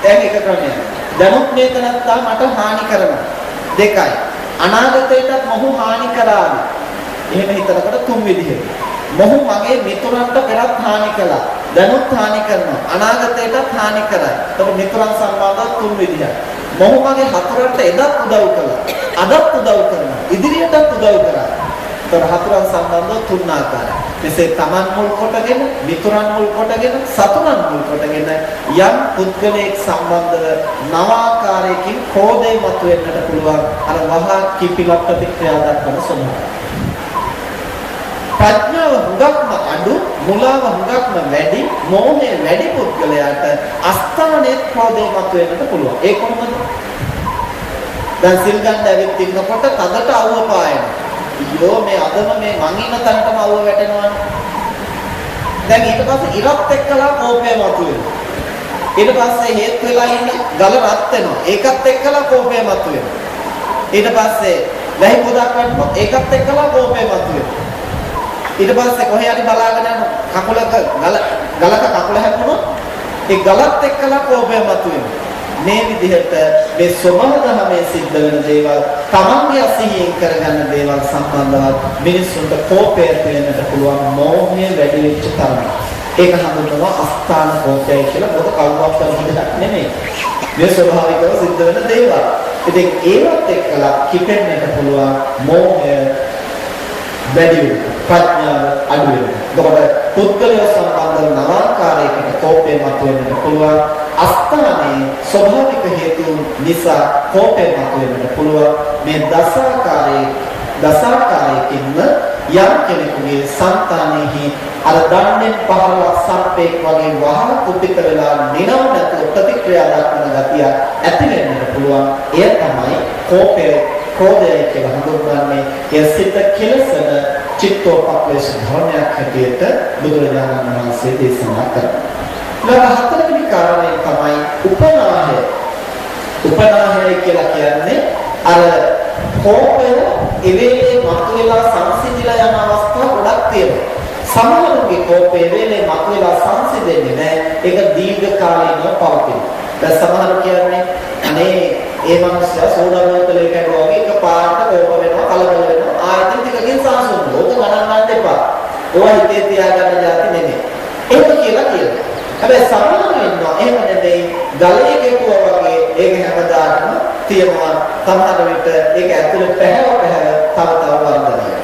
[SPEAKER 1] දැන් එක ක්‍රමයක්. දැනුත් මේ තැනත්තා මට හානි කරනවා. දෙකයි. අනාගතයටත් මොහු හානි කරාවි. එහෙම හිතනකොට තුන් විදිහට. මොහු මගේ මිතුරන්ට පෙරත් හානි කළා. දැනුත් හානි කරනවා. අනාගතයටත් හානි කරයි. ඒක මිතුරන් සම්බන්ධව තුන් විදිහට. මොහු මගේ හතරට එදත් උදව් කළා. අදත් උදව් කරනවා. ඉදිරියටත් උදව් කරා. තොර හතුරන් සම්බන්ධව තුන් ආකාරයි. මෙසේ තමන් මුල් කොටගෙන, මිතුරන් මුල් කොටගෙන, සතුරන් මුල් කොටගෙන යම් පුද්ගලයෙක් සම්බන්ධව නව ආකාරයකින් ක්‍රෝධය මතුවෙන්නට පුළුවන්. අර වහා කිපිලා ප්‍රතික්‍රියා දක්වන ස්වභාවය. ප්‍රඥාව හුඟක්ම අඩු, මුලාව හුඟක්ම වැඩි, මෝහය වැඩි පුද්ගලයාට අස්ථානයේ ක්‍රෝධය මතුවෙන්නට පුළුවන්. ඒ කොහොමද? දැන් සිල් ගන්න ඇවිත් ඉන්නකොට තදට අවුව පායනවා. ඊයෝ මේ අදම මේ මං ඉන්න තැනටම අවුව වැටෙනවනේ. දැන් ඊට පස්සේ ඉරත් එක්කලා කෝපය මතුවෙනවා. ඊට පස්සේ හේත් වෙලා ඉන්න ගල රත් වෙනවා. ඒකත් එක්කලා කෝපය මතුවෙනවා. ඊට පස්සේ වැහි පොදක් වටනොත් ඒකත් එක්කලා කෝපය මතුවෙනවා. ඊට පස්සේ කොහේ හරි බලාගෙන යන කකුලක ගලක කකුල හැපුණොත් ඒ ගලත් එක්කලා කෝපය මතුවෙනවා. මේ විදිහට මේ ස්වභාවධර්මයේ සිද්ධ වෙන දේවල් තමන්ගේ අසිහියෙන් කරගන්න දේවල් සම්බන්ධව මිනිස්සුන්ට කෝපය වෙන්නට පුළුවන්. මෝහය වැඩි වෙච්ච තරම. ඒක හඳුන්වනවා අස්ථාන කෝපය කියලා. මොකද කවුරුත් හිතක් නෙමෙයි. මේ ස්වභාවිකව සිද්ධ වෙන දේවල්. ඉතින් ඒවත් එක්කලා කිපෙන්නට පුළුවන්. මෝහය වැඩි වෙනවා. ප්‍රඥාව අඩු වෙනවා. එතකොට පුද්ගලය සම්බන්ධව නවාකාරයකට කෝපය මතුවෙන්නට පුළුවන්. අස්ථානයේ ස්වභාවික හේතු නිසා කෝපය මතුවෙන්නට පුළුවන්. මේ දසාකාරයකින්ම යම් කෙනෙකුගේ సంతානෙහි අර දන්නේ පහළක් සර්පෙක් වගේ වහා කුපිත වෙලා නිරවුනට ප්‍රතික්‍රියා දක්වන ගතිය ඇති වෙන්නට පුළුවන්. එය තමයි කෝපය, ක්‍රෝධය කියලා හඳුන්වන්නේ. එය සිත කෙලසන චිත්තෝපක්ලේශ ධර්මයක් හැටියට බුදුරජාණන් වහන්සේ දේශනා කරනවා. හතරවෙනි කාරණය තමයි උපනාහය. උපනාහය කියලා කියන්නේ අර කෝපය එවේලේ මතුවලා සංසිඳිලා යන අවස්ථා ගොඩක් තියෙනවා. සමහරවිට කෝපය එවේලේ මතුවලා සංසිඳෙන්නේ නැහැ. ඒක දීර්ඝ කාලීනව පවතිනවා. දැන් සමහර කියන්නේ අනේ ඒ මනුස්සයා සෝඩා බෝතලේ කැඩුවා වගේ එකපාරට කෝප වෙනවා, කලබල වෙනවා. ආයෙත් ටිකකින් සංසුන් වෙනවා. ඕක ගණන් ගන්න එපා. ඕවා හිතේ තියාගන්න જાති නෙමෙයි. ඒක කියලා කියනවා. හැබැයි සමහරව ඉන්නවා එහෙම නෙමෙයි. ගලේ කෙටුවා වගේ ඒක හැමදාම තියනවා. සමහර විට ඒක ඇතුලේ පැහැව තව වර්ධනය.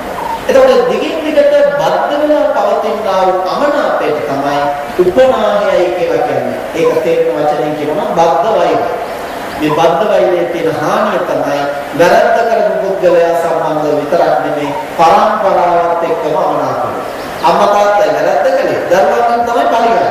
[SPEAKER 1] එතකොට දිගින් දිගට බද්ධ වෙලා පවතිනා වූ අමනාපයට තමයි උපනාහයයි කියලා කියන්නේ. ඒක තේරෙන වචනෙන් කියනවා බද්ධ වෛරය. මේ බද්ධ වෛරයේ තියෙන හානිය තමයි වැරද්ද කරපු පුද්ගලයා සම්බන්ධව විතරක් නෙමෙයි පරම්පරාවත් එක්කම අමනාපය. අම්මා තාත්තා වැරද්ද කළේ දරුවන් තමයි පරිගන්නේ.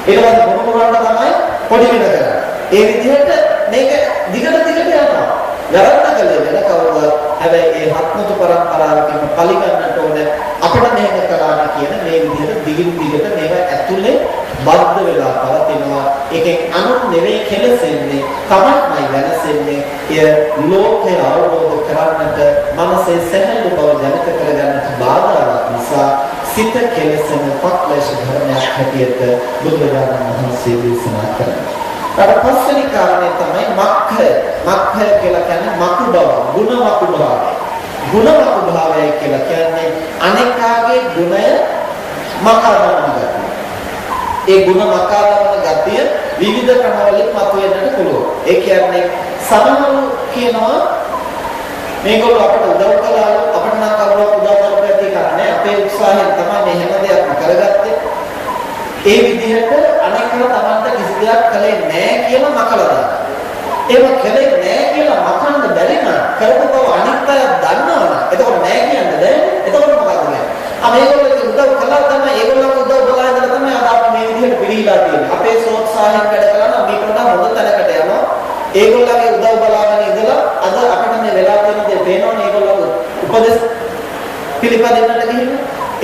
[SPEAKER 1] ඊළඟට මොනවද තමයි පොඩි වෙන කරන්නේ. ඒ විදිහට මේක දිගට යනවා. වැරද්ද කළේ වෙන කවුරුවත්. හැබැයි ඒ හත්මුතු පරම්පරාවකින් පරිගන්නට ඕනේ අපිට මෙහෙම කරන්න කියන මේ විදිහට දිගින් දිගට මේවා ඇතුලේ බද්ධ වෙලා පවතිනවා. ඒකෙන් අනුත් නෙවෙයි කෙලසෙන්නේ, තමක්මයි වෙනසෙන්නේ. එය ලෝකය අවබෝධ කරගන්නට මනසේ සැහැල්ලු බව ජනිත කරගන්නට බාධාවක් නිසා සිත කෙලසෙන පක්ලේශ ධර්මයක් හැටියට බුදුරජාණන් වහන්සේ දේශනා කරනවා. ඊට පස්වෙනි කාරණේ තමයි මක්ඛය. මක්ඛය කියලා කියන්නේ මකු බව, ගුණ මකු භාවය. ගුණ මකු භාවය කියලා කියන්නේ අනෙකාගේ ගුණය මකා ගන්න ගතිය. ඒ ගුණ මකා ගන්න ගතිය විවිධ ක්‍රමවලින් මතුවෙන්නට පුළුවන්. ඒ කියන්නේ සමහරු කියනවා මේගොල්ලෝ අපට උදව් කළා, අපිට නම් කවුරුත් උදව් කරපු ඇති කරන්නේ අපේ උත්සාහයෙන් තමයි මේ හැම දෙයක්ම කරගත්තේ. ඒ විදිහට අනෙකව තමන්ට කිසි දෙයක් කළේ නැහැ කියලා මකලා දානවා. ඒක කළේ නැහැ කියලා මකන්න බැරි නම් කරපු බව අනිත් අය දන්නවනේ. එතකොට නැහැ කියන්නේ දැන්. එතකොට මොකද වෙන්නේ? මේගොල්ලෝ උදව් කළා තමයි ඒගොල්ලෝ උදව් කළා ඉඳලා තමයි අද අපි මේ විදිහට පිළිහිලා තියෙන්නේ. අපේ සෝත්සාහයෙන් වැඩ කළා නම් මේක වඩා හොඳ තැනකට යනවා. ඒගොල්ලන්ගේ උදව් බලාගෙන ඉඳලා අද අපිට මේ වෙලා තියෙන දේ පේනවනේ. ඒගොල්ලෝ උපදෙස් පිළිපදින්නට ගිහින්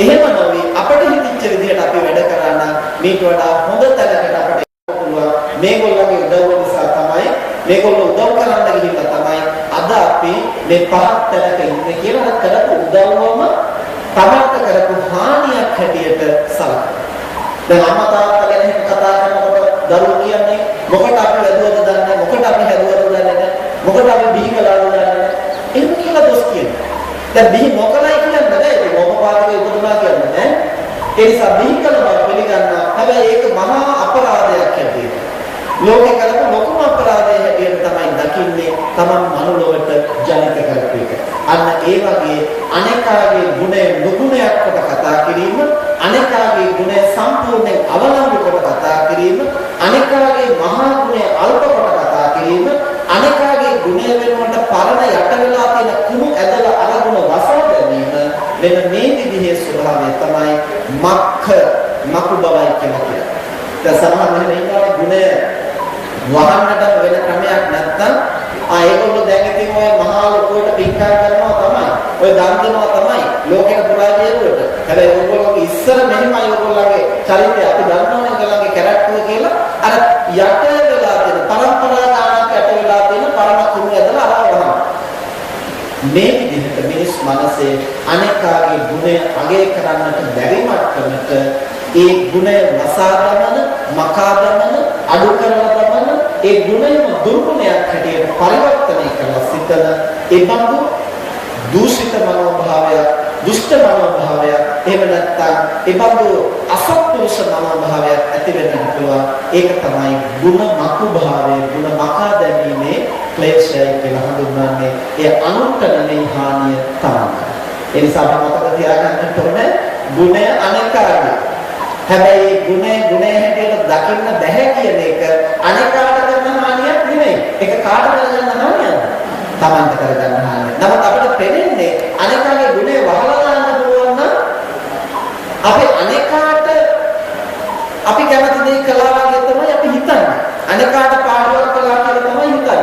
[SPEAKER 1] එහෙම නොවේ අපිට හිතච්ච විදිහට අපි වැඩ කරා නම් මේක වඩා හොඳ තැනකට අපිට යන්න පුළුවන්. මේගොල්ලන්ගේ උදව්ව නිසා තමයි මේගොල්ලෝ උදව් කරන්න ගිහිල්ලා තමයි අද අපි මේ පහත් තැනක ඉන්නේ කියලා කරපු උදව්වම තමන්ට කරපු හානියක් හැටියට සලකනවා. දැන් අම්මා තාත්තා ගැන හිත කතා කරනකොට දරුවෝ කියන්නේ මොකට අපි වැදුවද දන්නේ, මොකට අපි හැදුවද දන්නේ නැහැ, මොකට අපි බිහි කළාද දන්නේ නැහැ. එහෙම කියලා දොස් කියනවා. දැන් බිහි නොකලයි කියන්නේ නැහැ. ඒක මොකපාතක උපදනා කියන්නේ නැහැ. ඒ නිසා බිහි කළ බව පිළිගන්නවා. හැබැයි ඒක මහා අපරාධයක් හැටියට. ලෝකේ කරපු ලොකුම අපරාධය හැටියට තමයි දකින්නේ තමන් මනුලොවට ජනිත කරපු එක. අන්න ඒ වගේ අනේකාගේ ගුණය නුගුණයක් කොට කතා කිරීම, අනෙකාගේ ගුණය සම්පූර්ණයෙන් අවලංගු කොට කතා කිරීම, අනෙකාගේ මහා ගුණය අල්ප කොට කතා කිරීම, අනෙකාගේ ගුණය වෙනුවට පරණ යට වෙලා තියෙන කුණු ඇදලා අරගෙන වසා ගැනීම, මෙන්න මේ විදිහේ ස්වභාවය තමයි මකු බවයි කියලා කියන්නේ. දැන් සමහර වෙලාවට ඉන්නවා ගුණය වහන්නට වෙන ක්‍රමයක් නැත්නම් ඒගොල්ලෝ දැන් ඉතින් ඔය මහා ලොකුවට පින්කම් කරනවා තමයි. ඔය දන් දෙනවා තමයි ලෝකෙට පුරා ජීවිතේට. හැබැයි ඕගොල්ලෝගේ ඉස්සර මෙහෙමයි ඕගොල්ලෝගේ චරිතය අපි දන්නවා ඒගොල්ලෝගේ කැරක්ටර් කියලා අර යට වෙලා තියෙන පරම්පරා ගානක් යට වෙලා තියෙන පරම කුණු ඇදලා අරවනවා. මේ විදිහට මිනිස් මනසේ අනේකාගේ ගුණය අගය කරන්නට බැරි මට්ටමට ඒ ගුණය වසා දමන, මකා දමන, අඩු කරලා දමන ඒ ගුණයම දුර්ගුණයක් හැටියට පරිවර්තනය කරලා සිතන ඒ බඳු දූෂිත මනෝභාවය, දුෂ්ට මනෝභාවය, එහෙම නැත්නම් ඒ බඳු අසත්පුරුෂ මනෝභාවය ඇති වෙන්න පුළුවන්. ඒක තමයි ගුණ මකු භාවය, ගුණ මකා දැමීමේ ක්ලේශය කියලා හඳුන්වන්නේ. ඒ අනුන්ටනේ හානිය තමයි. ඒ නිසා අපි මතක තියාගන්න ඕනේ ගුණය අනේකාගේ. හැබැයි ගුණය හැටියට දකින්න බැහැ කියන එක අනේකාට කරන හානියක් නෙමෙයි. ඒක කාට කරගන්න හානියක්ද? Tamanta කරගන්න හානියක්. නමුත් අපිට පෙනෙන්නේ අනේකාගේ ගුණය වහලා දාන්න පුළුවන් නම් අපි අනේකාට අපි කැමති දේ කළා වගේ තමයි අපි හිතන්නේ. අනේකාට පාඩුවක් කළා කියලා තමයි හිතන්නේ.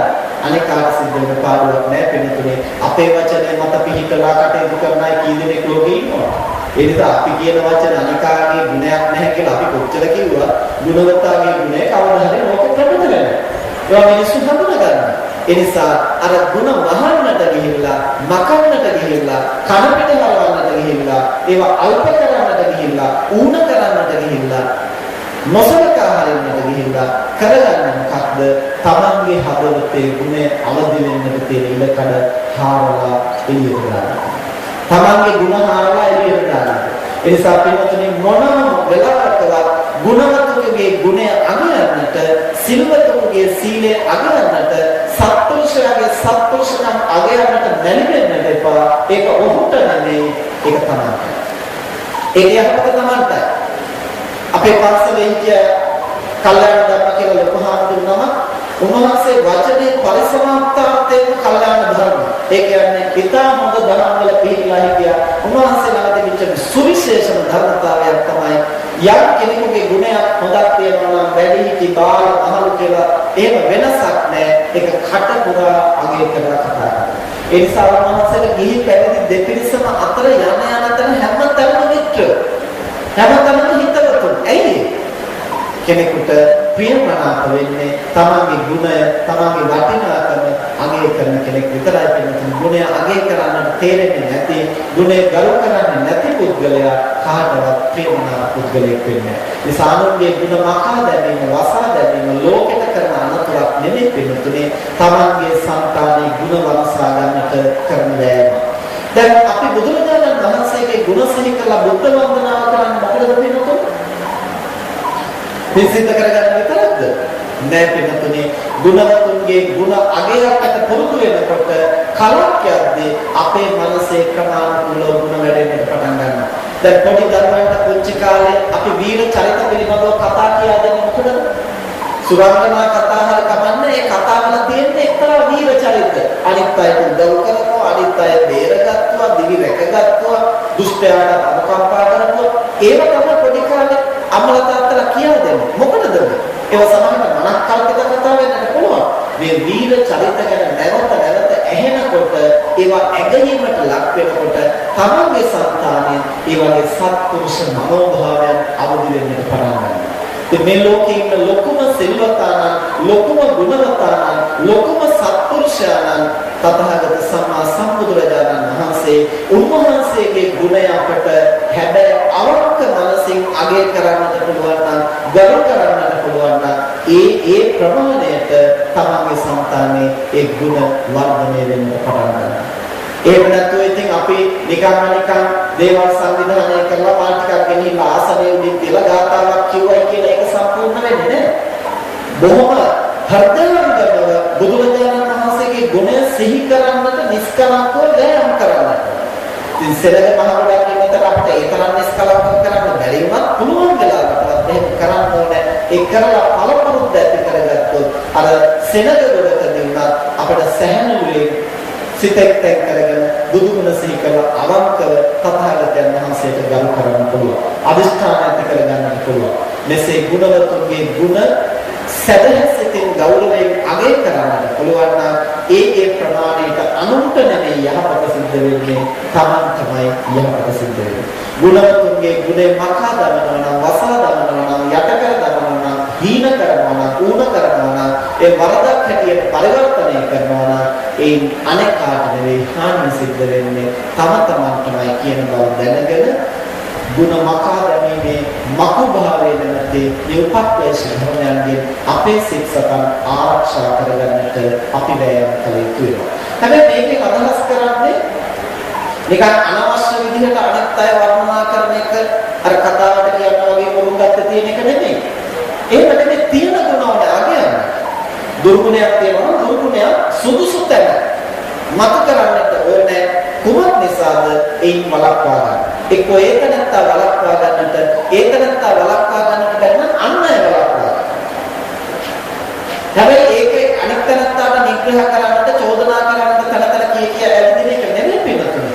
[SPEAKER 1] අනේකාට සිද්ධ වෙන පාඩුවක් නෑ පිළිතුරේ. අපේ වචනේ මත පිහිටලා කටයුතු කරන අය කී දෙනෙක් ලෝකේ ඉන්නවා. ඒ නිසා අපි කියන වචන අනිකාගේ ගුණයක් නැහැ කියලා අපි කොච්චර කිව්වා ගුණවත්තාගේ ගුණය කවදා හරි ලෝකෙ ප්‍රකට වෙනවා. ඒවා මිනිස්සු හඳුනා ගන්නවා. ඒ නිසා අර ගුණ වහන්නට ගිහිල්ලා, මකන්නට ගිහිල්ලා, කන පිට හරවන්නට ගිහිල්ලා, ඒවා අල්ප කරන්නට ගිහිල්ලා, ඌන කරන්නට ගිහිල්ලා, නොසලකා හරින්නට ගිහිල්ලා කරගන්න මොකක්ද? තමන්ගේ හදවතේ ගුණය අවදි වෙන්නට තියෙන ඉලකඩ හාරලා එළියට දානවා. තමන්ගේ ගුණ හාරලා එළියට දානවා. ඒ නිසා පින්වතුනි මොනම වෙලාවකවත් ගුණවතුන්ගේ ගුණය අගයන්නට, සිල්වතුන්ගේ සීලය අගයන්නට, සත්පුරුෂයාගේ සත්පුරුෂකම් අගයන්නට නැලිවෙන්නට එපා. ඒක ඔහුට නෙමෙයි, ඒක තමයි. ඒක යහපත තමන්ටයි. අපේ පන්සලේ හිටිය කල්යාණ ධර්ම කියලා ලොකු හාමුදුරුවෝ උන්වහන්සේ වචනේ පරිසමාප්තාර්ථයෙන් කල්යාණ ධර්ම. ඒ කියන්නේ ඉතා හොඳ ධර්ම වල පිළිලා හිටියා. උන්වහන්සේ ළඟ තිබිච්ච සුවිශේෂ ධර්මතාවයක් තමයි යම් කෙනෙකුගේ ගුණයක් හොඳක් තියෙනවා නම් වැඩි හිටි බාල අහලු කියලා එහෙම වෙනසක් නැහැ. ඒක කට පුරා අගය කරලා කතා කරනවා. ඒ නිසා උන්වහන්සේට ගිහි පැවිදි දෙපිරිසම අතර යන තැන හැමතැනම මිත්‍ර. හැමතැනම හිතවතුන්. ඇයි කෙනෙකුට ප්‍රියමනාප වෙන්නේ තමන්ගේ ගුණය, තමන්ගේ වටිනාකම අගය කරන කෙනෙක් විතරයි. කෙනෙකුට ගුණය අගය කරන්නට තේරෙන්නේ නැති, ගුණය ගරු කරන්නේ නැති පුද්ගලයා කාටවත් ප්‍රියමනාප පුද්ගලෙක් වෙන්නේ නැහැ. මේ සාමාන්‍ය ගුණ මකා දැමීම, වසා දැමීම ලෝකෙට කරන අනතුරක් නෙමෙයි පිටුනේ. තමන්ගේ සංකාමී ගුණ වසා ගන්නට කරන දෑම. දැන් අපි බුදුරජාණන් වහන්සේගේ ගුණ සිහි කරලා බුද්ධ වන්දනාව කරන්න මොකද වෙන්නේ? පිසිත කරගන්න විතරක්ද? නෑ පිටුනේ. ගුණවතුන්ගේ ගුණ අගයකට පුරුදු වෙනකොට කලක් යද්දී අපේ මනසේ ක්‍රමානුකූලව ගුණ වැඩෙන්න පටන් ගන්නවා. දැන් පොඩි දරුවන්ට පුංචි කාලේ අපි වීර චරිත පිළිබඳව කතා කියා දෙන්නේ මොකද? සුරංගනා කතා හර කමන්නේ ඒ කතාවල තියෙන එක්තරා වීර චරිත. අනිත් අයට උදව් කරනවා, අනිත් අය බේරගත්තා, දිවි රැකගත්තා, දුෂ්ටයාට අනුකම්පා කරනවා. ඒව තමයි පොඩි කාලේ අම්මලා තාත්තලා කියලා දෙන්නේ. මොකටද මේ? ඒව සමහරවිට මනක් කල්පිත කතා වෙන්නත් පුළුවන්. මේ වීර චරිත ගැන නැවත ඇහෙනකොට ඒවා ඇගීමට ලක් වෙනකොට තමන්ගේ සංතානයේ ඒ වගේ සත්පුරුෂ මනෝභාවයන් අවදි වෙන්නට පටන් ගන්නවා. මේ ලෝකේ ඉන්න ලොකුම සිල්වතානන්, ලොකුම ගුණවතානන්, ලොකුම සත්පුරුෂයන්න් තථාගත සම්මා සම්බුදුරජාණන් වහන්සේ උන්වහන්සේගේ ගුණය අපට හැබැයි අවංක මනසින් අගය කරන්නට පුළුවන් නම්, ගරු කරන්නට පුළුවන් නම් ඒ ප්‍රමාණයට තමන්ගේ సంతානයේ ඒ ගුණ වර්ධනය වෙන්න පටන් ගන්නවා. එහෙම නැත්නම් ඉතින් අපි නිකන් දේවල් සංවිධානය කරලා පාල් ටිකක් ගෙනිහිල්ලා ආසනයේ උඩින් තියලා ගාතාවක් කිව්වයි කියලා ඒක සම්පූර්ණ වෙන්නේ නැහැ. බොහොම හෘදයාංගමව බුදුරජාණන් වහන්සේගේ ගුණය සිහි කරන්නට නිස්කලංකව වෑයම් කරන්නට. ඉතින් සෙනග මහවඩා කියනතර අපිට ඒ තරම් නිස්කලංක කරන්න බැරි වුණත් පුළුවන් වෙලාවකටවත් එහෙම කරන්න ඕනේ. ඒ කරලා පළපුරුද්ද ඇති කරගත්තොත් අර සෙනග ගොඩකදී වුණත් අපිට සැහැල්ලුවේ සිතෙන් තැන් කරගෙන බුදුගුණ සිහි කරලා අවංකව තථාගතයන් වහන්සේට ගරු කරන්න පුළුවන්. අදිෂ්ඨාන ඇති කරගන්න පුළුවන්. මෙසේ ගුණවතුන්ගේ ගුණ සැදැහැසිතින් ගෞරවයෙන් අගය කරන්නට පුළුවන් නම් ඒ ප්‍රමාණයට අනුන්ට නෙමෙයි යහපත සිද්ධ වෙන්නේ, Taman තමයි යහපත සිද්ධ වෙන්නේ. ගුණවතුන්ගේ ගුණේ මකා දමනවා නම්, වසා දමනවා නම්, යට කර දමනවා නම්, හීන කරනවා නම්, ඌන කරනවා නම්, ඒ වරදක් හැටියට පරිවර්තනය කරනවා නම් ඒ අනෙකාට නෙවෙයි හානි සිද්ධ වෙන්නේ තම තමන්ටමයි කියන බව දැනගෙන ගුණ මකා දැමීමේ මකු භාවයේ නැති මේ උපක්ලේශ ධර්මයන්ගෙන් අපේ සිත් සතන් ආරක්ෂා කරගන්නට අපි වෑයම් කළ යුතු වෙනවා. හැබැයි මේකේ අදහස් කරන්නේ නිකන් අනවශ්‍ය විදිහට අනිත් අය වර්ණනා කරන එක අර කතාවට කියනවා වගේ මුරුංගත්ත තියෙන එක නෙමෙයි. එහෙම නෙමෙයි තියෙන ගුණ වල අගයන්න. දුර්ගුණයක් තියෙනවා නම් දුර්ගුණයක් සුදුසු තැන මත කරන්නට ඕනේ. කුමක් නිසාද ඒන් වළක්වා ගන්න. එක්ක ඒක නැත්තා වළක්වා ගන්නට, ඒක නැත්තා වළක්වා ගන්නට බැරි නම් අන්න ඒ වළක්වා ගන්න. හැබැයි ඒකේ අනිත් නැත්තාට නිග්‍රහ කරන්නට, චෝදනා කරන්නට තනතන කිය ඇවිදින එක නෙමෙයි පිළිතුරු.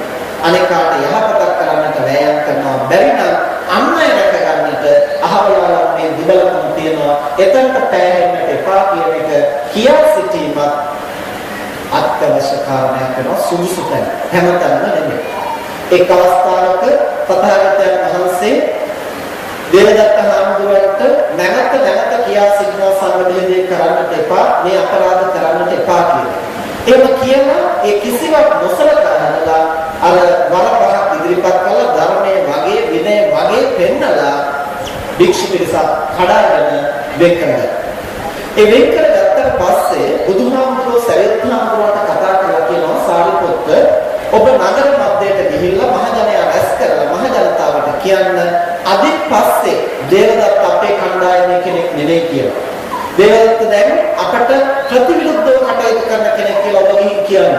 [SPEAKER 1] අනිකාට යහපතක් කරන්නට වෑයම් කරනවා බැරි නම් අන්න ඒ රැක ගන්නට අහවලාවක් මේ දිබලකම තියෙනවා. එතනට පෑහෙන්නට එපා කියන එක කියා සිටීමත් අත්‍යවශ්‍ය කාරණයක් වෙනවා සුදුසු තැන. හැමතැනම නෙමෙයි. එක් අවස්ථාවක තථාගතයන් වහන්සේ දේවදත්ත හාමුදුරුවන්ට නැවත කියා සිටිනවා සංඝ කරන්නට එපා, මේ අපරාධ කරන්නට එපා කියලා. එහෙම කියලා ඒ කිසිවක් නොසලකා හදලා අර වරපහක් ඉදිරිපත් කළා ධර්මයේ වගේ විනය වගේ පෙන්නලා භික්ෂු පිරිසක් කඩාගෙන වෙන් කරගත්තා. ඒ වෙන් කරගත්තට පස්සේ බුදුහාමුදුරුවෝ සරියුත් හාමුදුරුවන්ට කතා කරලා කියනවා සාරිපුත්ත ඔබ නගර මැදයට ගිහිල්ලා මහජනයා රැස් කරලා මහජනතාවට කියන්න අදින් පස්සේ දේවදත්ත අපේ කණ්ඩායමේ කෙනෙක් නෙවෙයි කියලා. දේවදත්ත දැන් අපට ප්‍රතිවිරුද්ධව කටයුතු කරන කෙනෙක් කියලා ඔබ ගිහින් කියන්න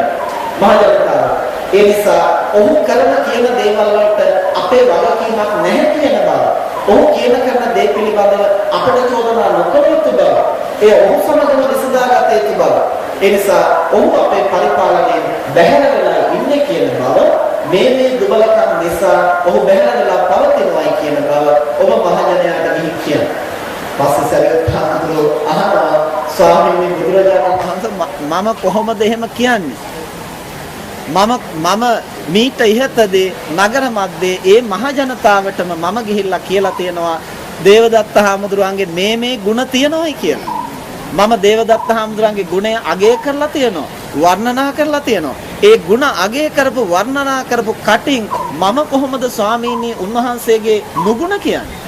[SPEAKER 1] මහජනතාවට. ඒ නිසා ඔහු කරන කියන දේවල් වලට අපේ වගකීමක් නැහැ කියන බව. ඔහු කියන කරන දේ පිළිබඳව අපට චෝදනා නොකළ යුතු බව. ඒ ඔහු සමගම විසඳාගත යුතු බව. ඒ නිසා ඔහු අපේ පරිපාලනයෙන් බැහැර වෙලා ඉන්නේ කියන බව, මේ දුබලකම් නිසා ඔහු බැහැර වෙලා පවතිනවායි කියන බව ඔබ මහජනයාට ගිහින් කියන්න. පස්සේ සරියුත් හාමුදුරුවෝ අහනවා ස්වාමීනි බුදුරජාණන් වහන්සේ මම කොහොමද එහෙම කියන්නේ? මම මීට ඉහතදී නගර මැද්දේ ඒ මහජනතාවටම මම ගිහිල්ලා කියලා තියෙනවා දේවදත්ත හාමුදුරුවන්ගේ මේ ගුණ තියෙනවායි කියලා. මම දේවදත්ත හාමුදුරන්ගේ ගුණය අගය කරලා තියෙනවා, වර්ණනා කරලා තියෙනවා. ඒ ගුණ අගය කරපු වර්ණනා කරපු කටින් මම කොහොමද ස්වාමීනි උන්වහන්සේගේ නුගුණ කියන්නේ?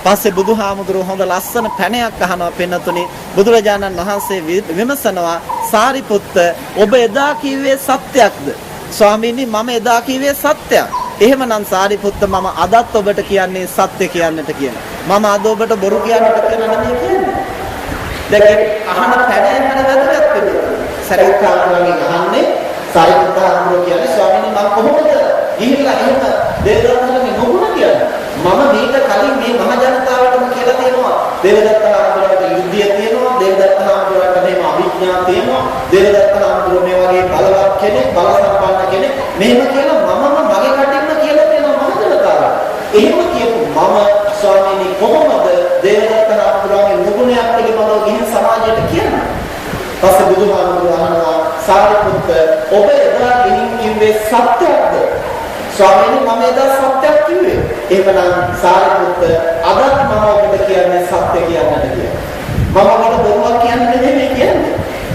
[SPEAKER 1] පස්සේ බුදුහාමුදුරුවෝ හොඳ ලස්සන පැනයක් අහනවා පින්නතුනි. බුදුරජාණන් වහන්සේ විමසනවා සාරිපුත්ත ඔබ එදා කිව්වේ සත්‍යක්ද? ස්වාමීනි මම එදා කිව්වේ සත්‍යයක්. එහෙමනම් සාරිපුත්ත මම අදත් ඔබට කියන්නේ සත්‍ය කියන්නට කියලා. මම අද ඔබට බොරු කියන්නට කියලා නෙමෙයි කියන්නේ. දැන් අහන පැනයෙන් හදගත්තත් පිළිතුරු. සරියුත් හාමුදුරුවන්ගෙන් අහන්නේ සාරිපුත්ත හාමුදුරුවෝ කියන්නේ ස්වාමීනි මම කොහොමද ගිහිල්ලා එහෙම දේවදත්තගේ නුගුණ කියන්නේ? මම මේක කලින් මේ මහ ජනතාවටම කියලා තියෙනවා දේවදත්ත හාමුදුරුවන්ට යුද්ධය තියෙනවා, දේවදත්ත හාමුදුරුවන්ට මේම අභිඥා තියෙනවා, දේවදත්ත හාමුදුරුවෝ මේ වගේ බලවත් කෙනෙක්, බල සම්පන්න කෙනෙක්, මෙහෙම කියලා මමම මගේ කටින්ම කියලා තියෙනවා මහ ජනතාවට. එහෙම කියපු මම ස්වාමීනි කොහොමද දේවදත්ත හාමුදුරුවන්ගේ නුගුණයක් පිළිබඳව ගිහින් සමාජයට කියන්නේ? පස්සේ බුදුහාමුදුරුවෝ අහනවා සාරිපුත්ත ඔබ එදා ගිහින් කිව්වේ සත්‍යයක්ද? ස්වාමීනි මම එදා සත්‍යයක් කිව්වේ. එහෙමනම් සාරිපුත්ත අදත් මම ඔබට කියන්නේ සත්‍ය කියන්නට කියලා. මම ඔබට බොරුවක් කියන්නේ නෙමෙයි කියන්නේ.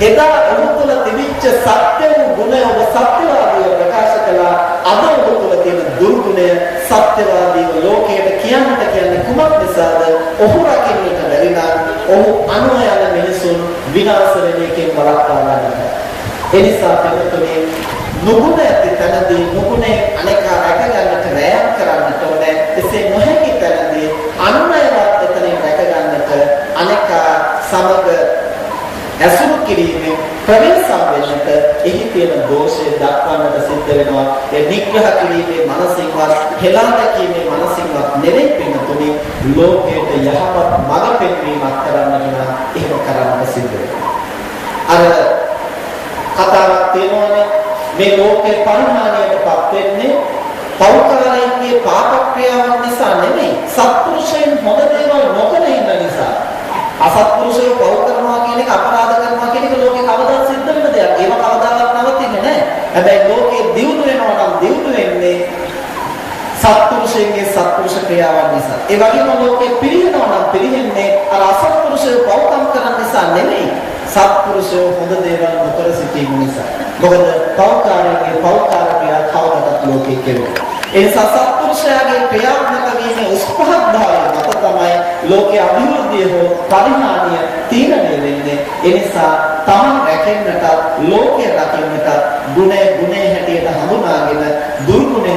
[SPEAKER 1] එදා ඔබ තුළ තිබිච්ච සත්‍ය වූ ගුණය ඔබ සත්‍යවාදීව ප්‍රකාශ කළා. අද ඔබ තුළ තියෙන දුර්ගුණය සත්‍යවාදීව ලෝකයට කියන්නට කියන්නේ කුමක් නිසාද? ඔහු රකින්නට බැරි නම් ඔහු අනුව යන මිනිසුන් විනාශ වෙන එකෙන් වළක්වා ගන්නට. ඒ නිසා පිටුතුනේ නුගුණ ඇති තැනදී නුගුණේ අනේකා රැක ගන්නට වෑයම් කරන්නට ඕනේ. එසේ නොහැකි තැනදී අනුනයවත් එතනින් රැක ගන්නට අනේකා සමග ඇසුරු කිරීමෙන් ප්‍රවේශම් වෙන්නට එහි තියෙන දෝෂය දක්වන්නට සිද්ධ වෙනවා. ඒ නිග්‍රහ කිරීමේ මනසින්වත් හෙලා දැකීමේ මනසින්වත් නෙවෙයි පින්නතුනි ලෝකයට යහපත් මඟ පෙන්වීමක් කරන්නට නම් එහෙම කරන්න සිද්ධ වෙනවා. අර කතාවක් තියෙනවානේ මේ ලෝකේ පරිහානියටපත් වෙන්නේ පෞකාරයන්ගේ පාප ක්‍රියාවන් නිසා නෙමෙයි සත්පුරුෂයන් හොඳ දේවල් නොකර ඉන්න නිසා. අසත්පුරුෂයෝ පව් කරනවා කියන එක අපරාධ කරනවා කියන එක ලෝකේ කවදාවත් සිද්ධ වෙන දෙයක්. ඒව කවදාවත් නවතින්නේ නැහැ. හැබැයි ලෝකේ දියුණු වෙනවා නම් දියුණු වෙන්නේ සත්පුරුෂයන්ගේ සත්පුරුෂ ක්‍රියාවන් නිසා. ඒ වගේම ලෝකේ පිරිනවනවා නම් පිරිහෙන්නේ අර අසත්පුරුෂයෝ පව්කම් කරන නිසා නෙමෙයි. සත්පුරුෂයෝ හොඳ දේවල් නොකර සිටීම නිසා. මොකද පෞකාරයන්ගේ පෞකාර ක්‍රියා කවදාවත් ලෝකේ කෙරෙන්නේ. ඒ නිසා සත්පුරුෂයාගේ ක්‍රියාත්මක වීමේ උස්පහත්භාවය මත තමයි ලෝකයේ අභිවෘද්ධිය හෝ පරිහානිය තීරණය වෙන්නේ. ඒ නිසා තමන් රැකෙන්නට ලෝකයේ රකින්නට ගුණේ හැටියට හඳුනාගෙන දුර්ගුණේ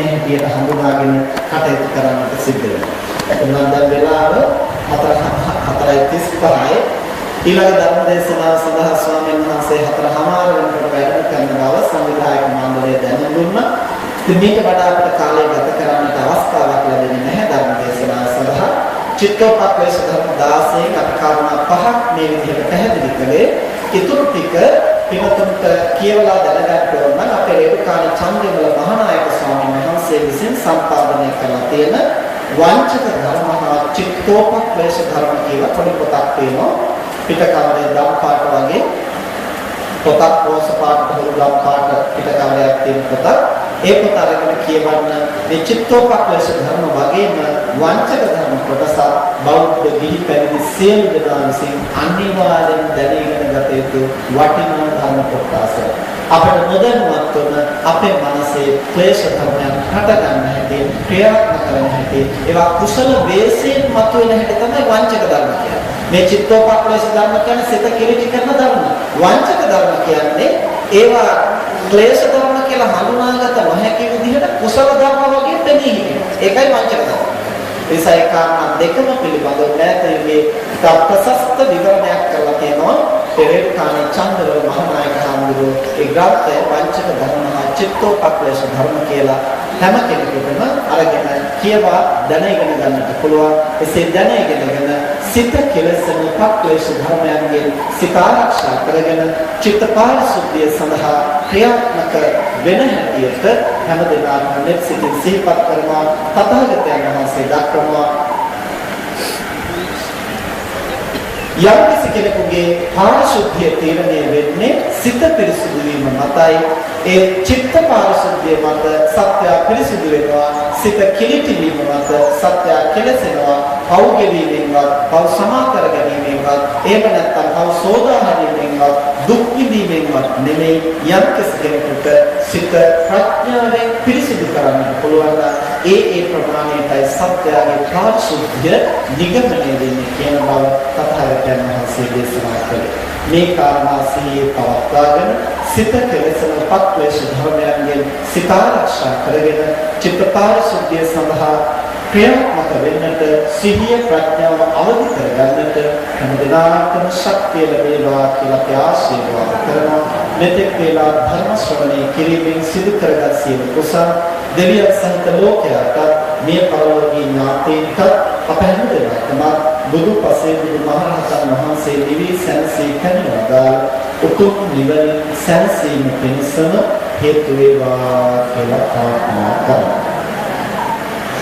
[SPEAKER 1] හැටියට හඳුනාගෙන කටයුතු කරන්නට සිද්ධ වෙනවා. එතන දැන් වෙලාව 4:35යි. ඊළඟ ධර්ම දේශනාව සඳහා ස්වාමීන් වහන්සේ 4:00 වෙනකොට වැඩම කරන බව සංවිධායක මණ්ඩලය දැනුම් දුන්නා. මේක වඩා අපිට කාලය ගත කරන්නට අවස්ථාවක් ලැබෙන්නේ නැහැ ධර්ම දේශනාව සඳහා. චිත්තෝපක්ලේශ ධර්ම 16 කටකරුණා 5ක් මේ විදිහට පැහැදිලි කළේ. ඊටු ටික පිනතුන්ට කියවලා දැනගන්න ඕන නම් අපේ රේරුකාණ චන්දවිමල මහානායක ස්වාමීන් වහන්සේ විසින් සම්පාදනය කරලා තියෙන වංචක ධර්ම හා චිත්තෝපක්ලේශ ධර්ම කියලා පොඩි පොතක් තියෙනවා. පිටකවරේ දම් පාට වගේ පොතක් රෝස පාට හොරු දම් පාට පිටකවරයක් තියෙන පොතක්. ඒ පොත අරගෙන කියවන්න මේ චිත්තෝපක්ලේශ ධර්ම වගේම වංචක ධර්ම කොටස බෞද්ධ ගිහි පැවිදි සියලු දෙනා විසින් අනිවාර්යෙන් දැනගෙන ගත යුතු වටිනා ධර්ම කොටස. අපට නොදැනුවත් වන අපේ මනසේ ක්ලේශ ධර්මයන් හට ගන්න හැටි, ක්‍රියාත්මක කරන හැටි, ඒවා කුසල වේසයෙන් මතුවෙන හැටි තමයි වංචක ධර්ම කියන්නේ. මේ චිත්තෝපක්ලේශ ධර්ම කියන්නේ සිත කිලිටි කරන ධර්ම. වංචක ධර්ම කියන්නේ ඒවා ක්ලේශ ධර්ම කියලා හඳුනාගත නොහැකි විදිහට කුසල ධර්ම වගේ දෙන්නේ. ඒකයි වංචක ධර්ම. ඒසයි කාරණා දෙකම පිළිබඳව නැතෙන්නේ ප්‍රශස්ත විවරණයක් කරලා තියෙනවා. පෙරේකාණ චන්දවල මහානායක හඳුරෝ ඒ ග්‍රන්ථය වංචක ධර්ම හා චිත්තෝපක්ලේශ ධර්ම කියලා හැම කෙනෙකුටම අරගෙන කියවා දැනගෙන ගන්නට පුළුවන්. එසේ දැනගෙනගෙන සිත කෙලෙසන පක්ලේශ ධර්මයන්ගෙන් සිත ආරක්ෂා කරගෙන චිත්ත පාරිශුද්ධිය සඳහා ක්‍රියාත්මක වෙන හැටියට හැම දිනකම මෙත් සිතින් සිහිපත් කරනවා. තථාගතයන් වහන්සේ දක්වනවා යම් කෙනෙකුගේ පාරිශුද්ධිය තීරණය වෙන්නේ සිත පිරිසුදු වීම මතයි. ඒ චිත්ත පාරිශුද්ධිය මත සත්‍ය පිරිසුදු වෙනවා. සිත කිලිටි වීම මත සත්‍ය කෙලසෙනවා. පව් ගෙවීමෙන්වත් පව් සමා කර ගැනීමෙන්වත් එහෙම නැත්නම් පව් සෝදා හැරීමෙන්වත් දුක් විඳීමෙන්වත් නෙමෙයි යම් කෙනෙකුට සිත ප්‍රඥාවෙන් පිරිසිදු කරන්න පුළුවන්. ඒ ප්‍රමාණයටයි සත්‍යයේ පාරිශුද්ධිය නිගමනය වෙන්නේ කියන බව තථාගතයන් වහන්සේ දේශනා කළේ. මේ කාරණා සිහියේ පවත්වාගෙන සිත කෙලෙසන පක්ලේශ ධර්මයන්ගෙන් සිත ආරක්ෂා කරගෙන චිත්ත පාරිශුද්ධිය සඳහා ක්‍රියාත්මක වෙන්නට සිහිය ප්‍රඥාව අවදි කරගන්නට හැමදෙනාටම ශක්තිය ලැබේවා කියලා ආශිර්වාද කරනවා. මෙතෙක් වේලා ධර්ම ශ්‍රවණය කිරීමෙන් සිදු කරගත් සියලු කුසල දෙවියන් සහිත ලෝකයට මේ පරලෝකීය ඥාතීන්ට අප හැමදෙනාටම බුදු පසේ බුදු මහරහතන් වහන්සේ නිවි සැනසී කැණවදා උතුම් නිවන සැනසීම පිණිසම හේතු වේවා කියලා ප්‍රාර්ථනා කරනවා.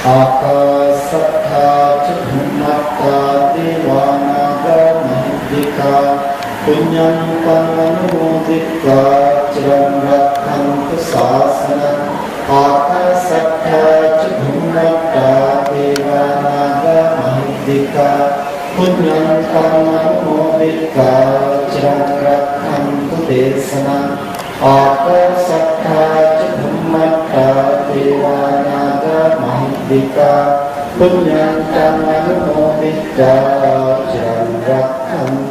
[SPEAKER 1] ආකාසත්තා චුම්මත්තා දේවානාගා මහිද්దికා පුඤ්ඤං පන්නෝදිත්වා චිරං රක්ඛන්තු ශාසනං ආකාසත්තා චුම්මත්තා දේවානාගා මහිද්దికා පුඤ්ඤං පන්නෝදිත්වා චිරං රක්ඛන්තු දේශනං ආකාසත්තා චුම්මත්තා දේවානාගා මහිද්దికා පුඤ්ඤං අනුමෝදිත්වා චිරං රක්ඛන්තු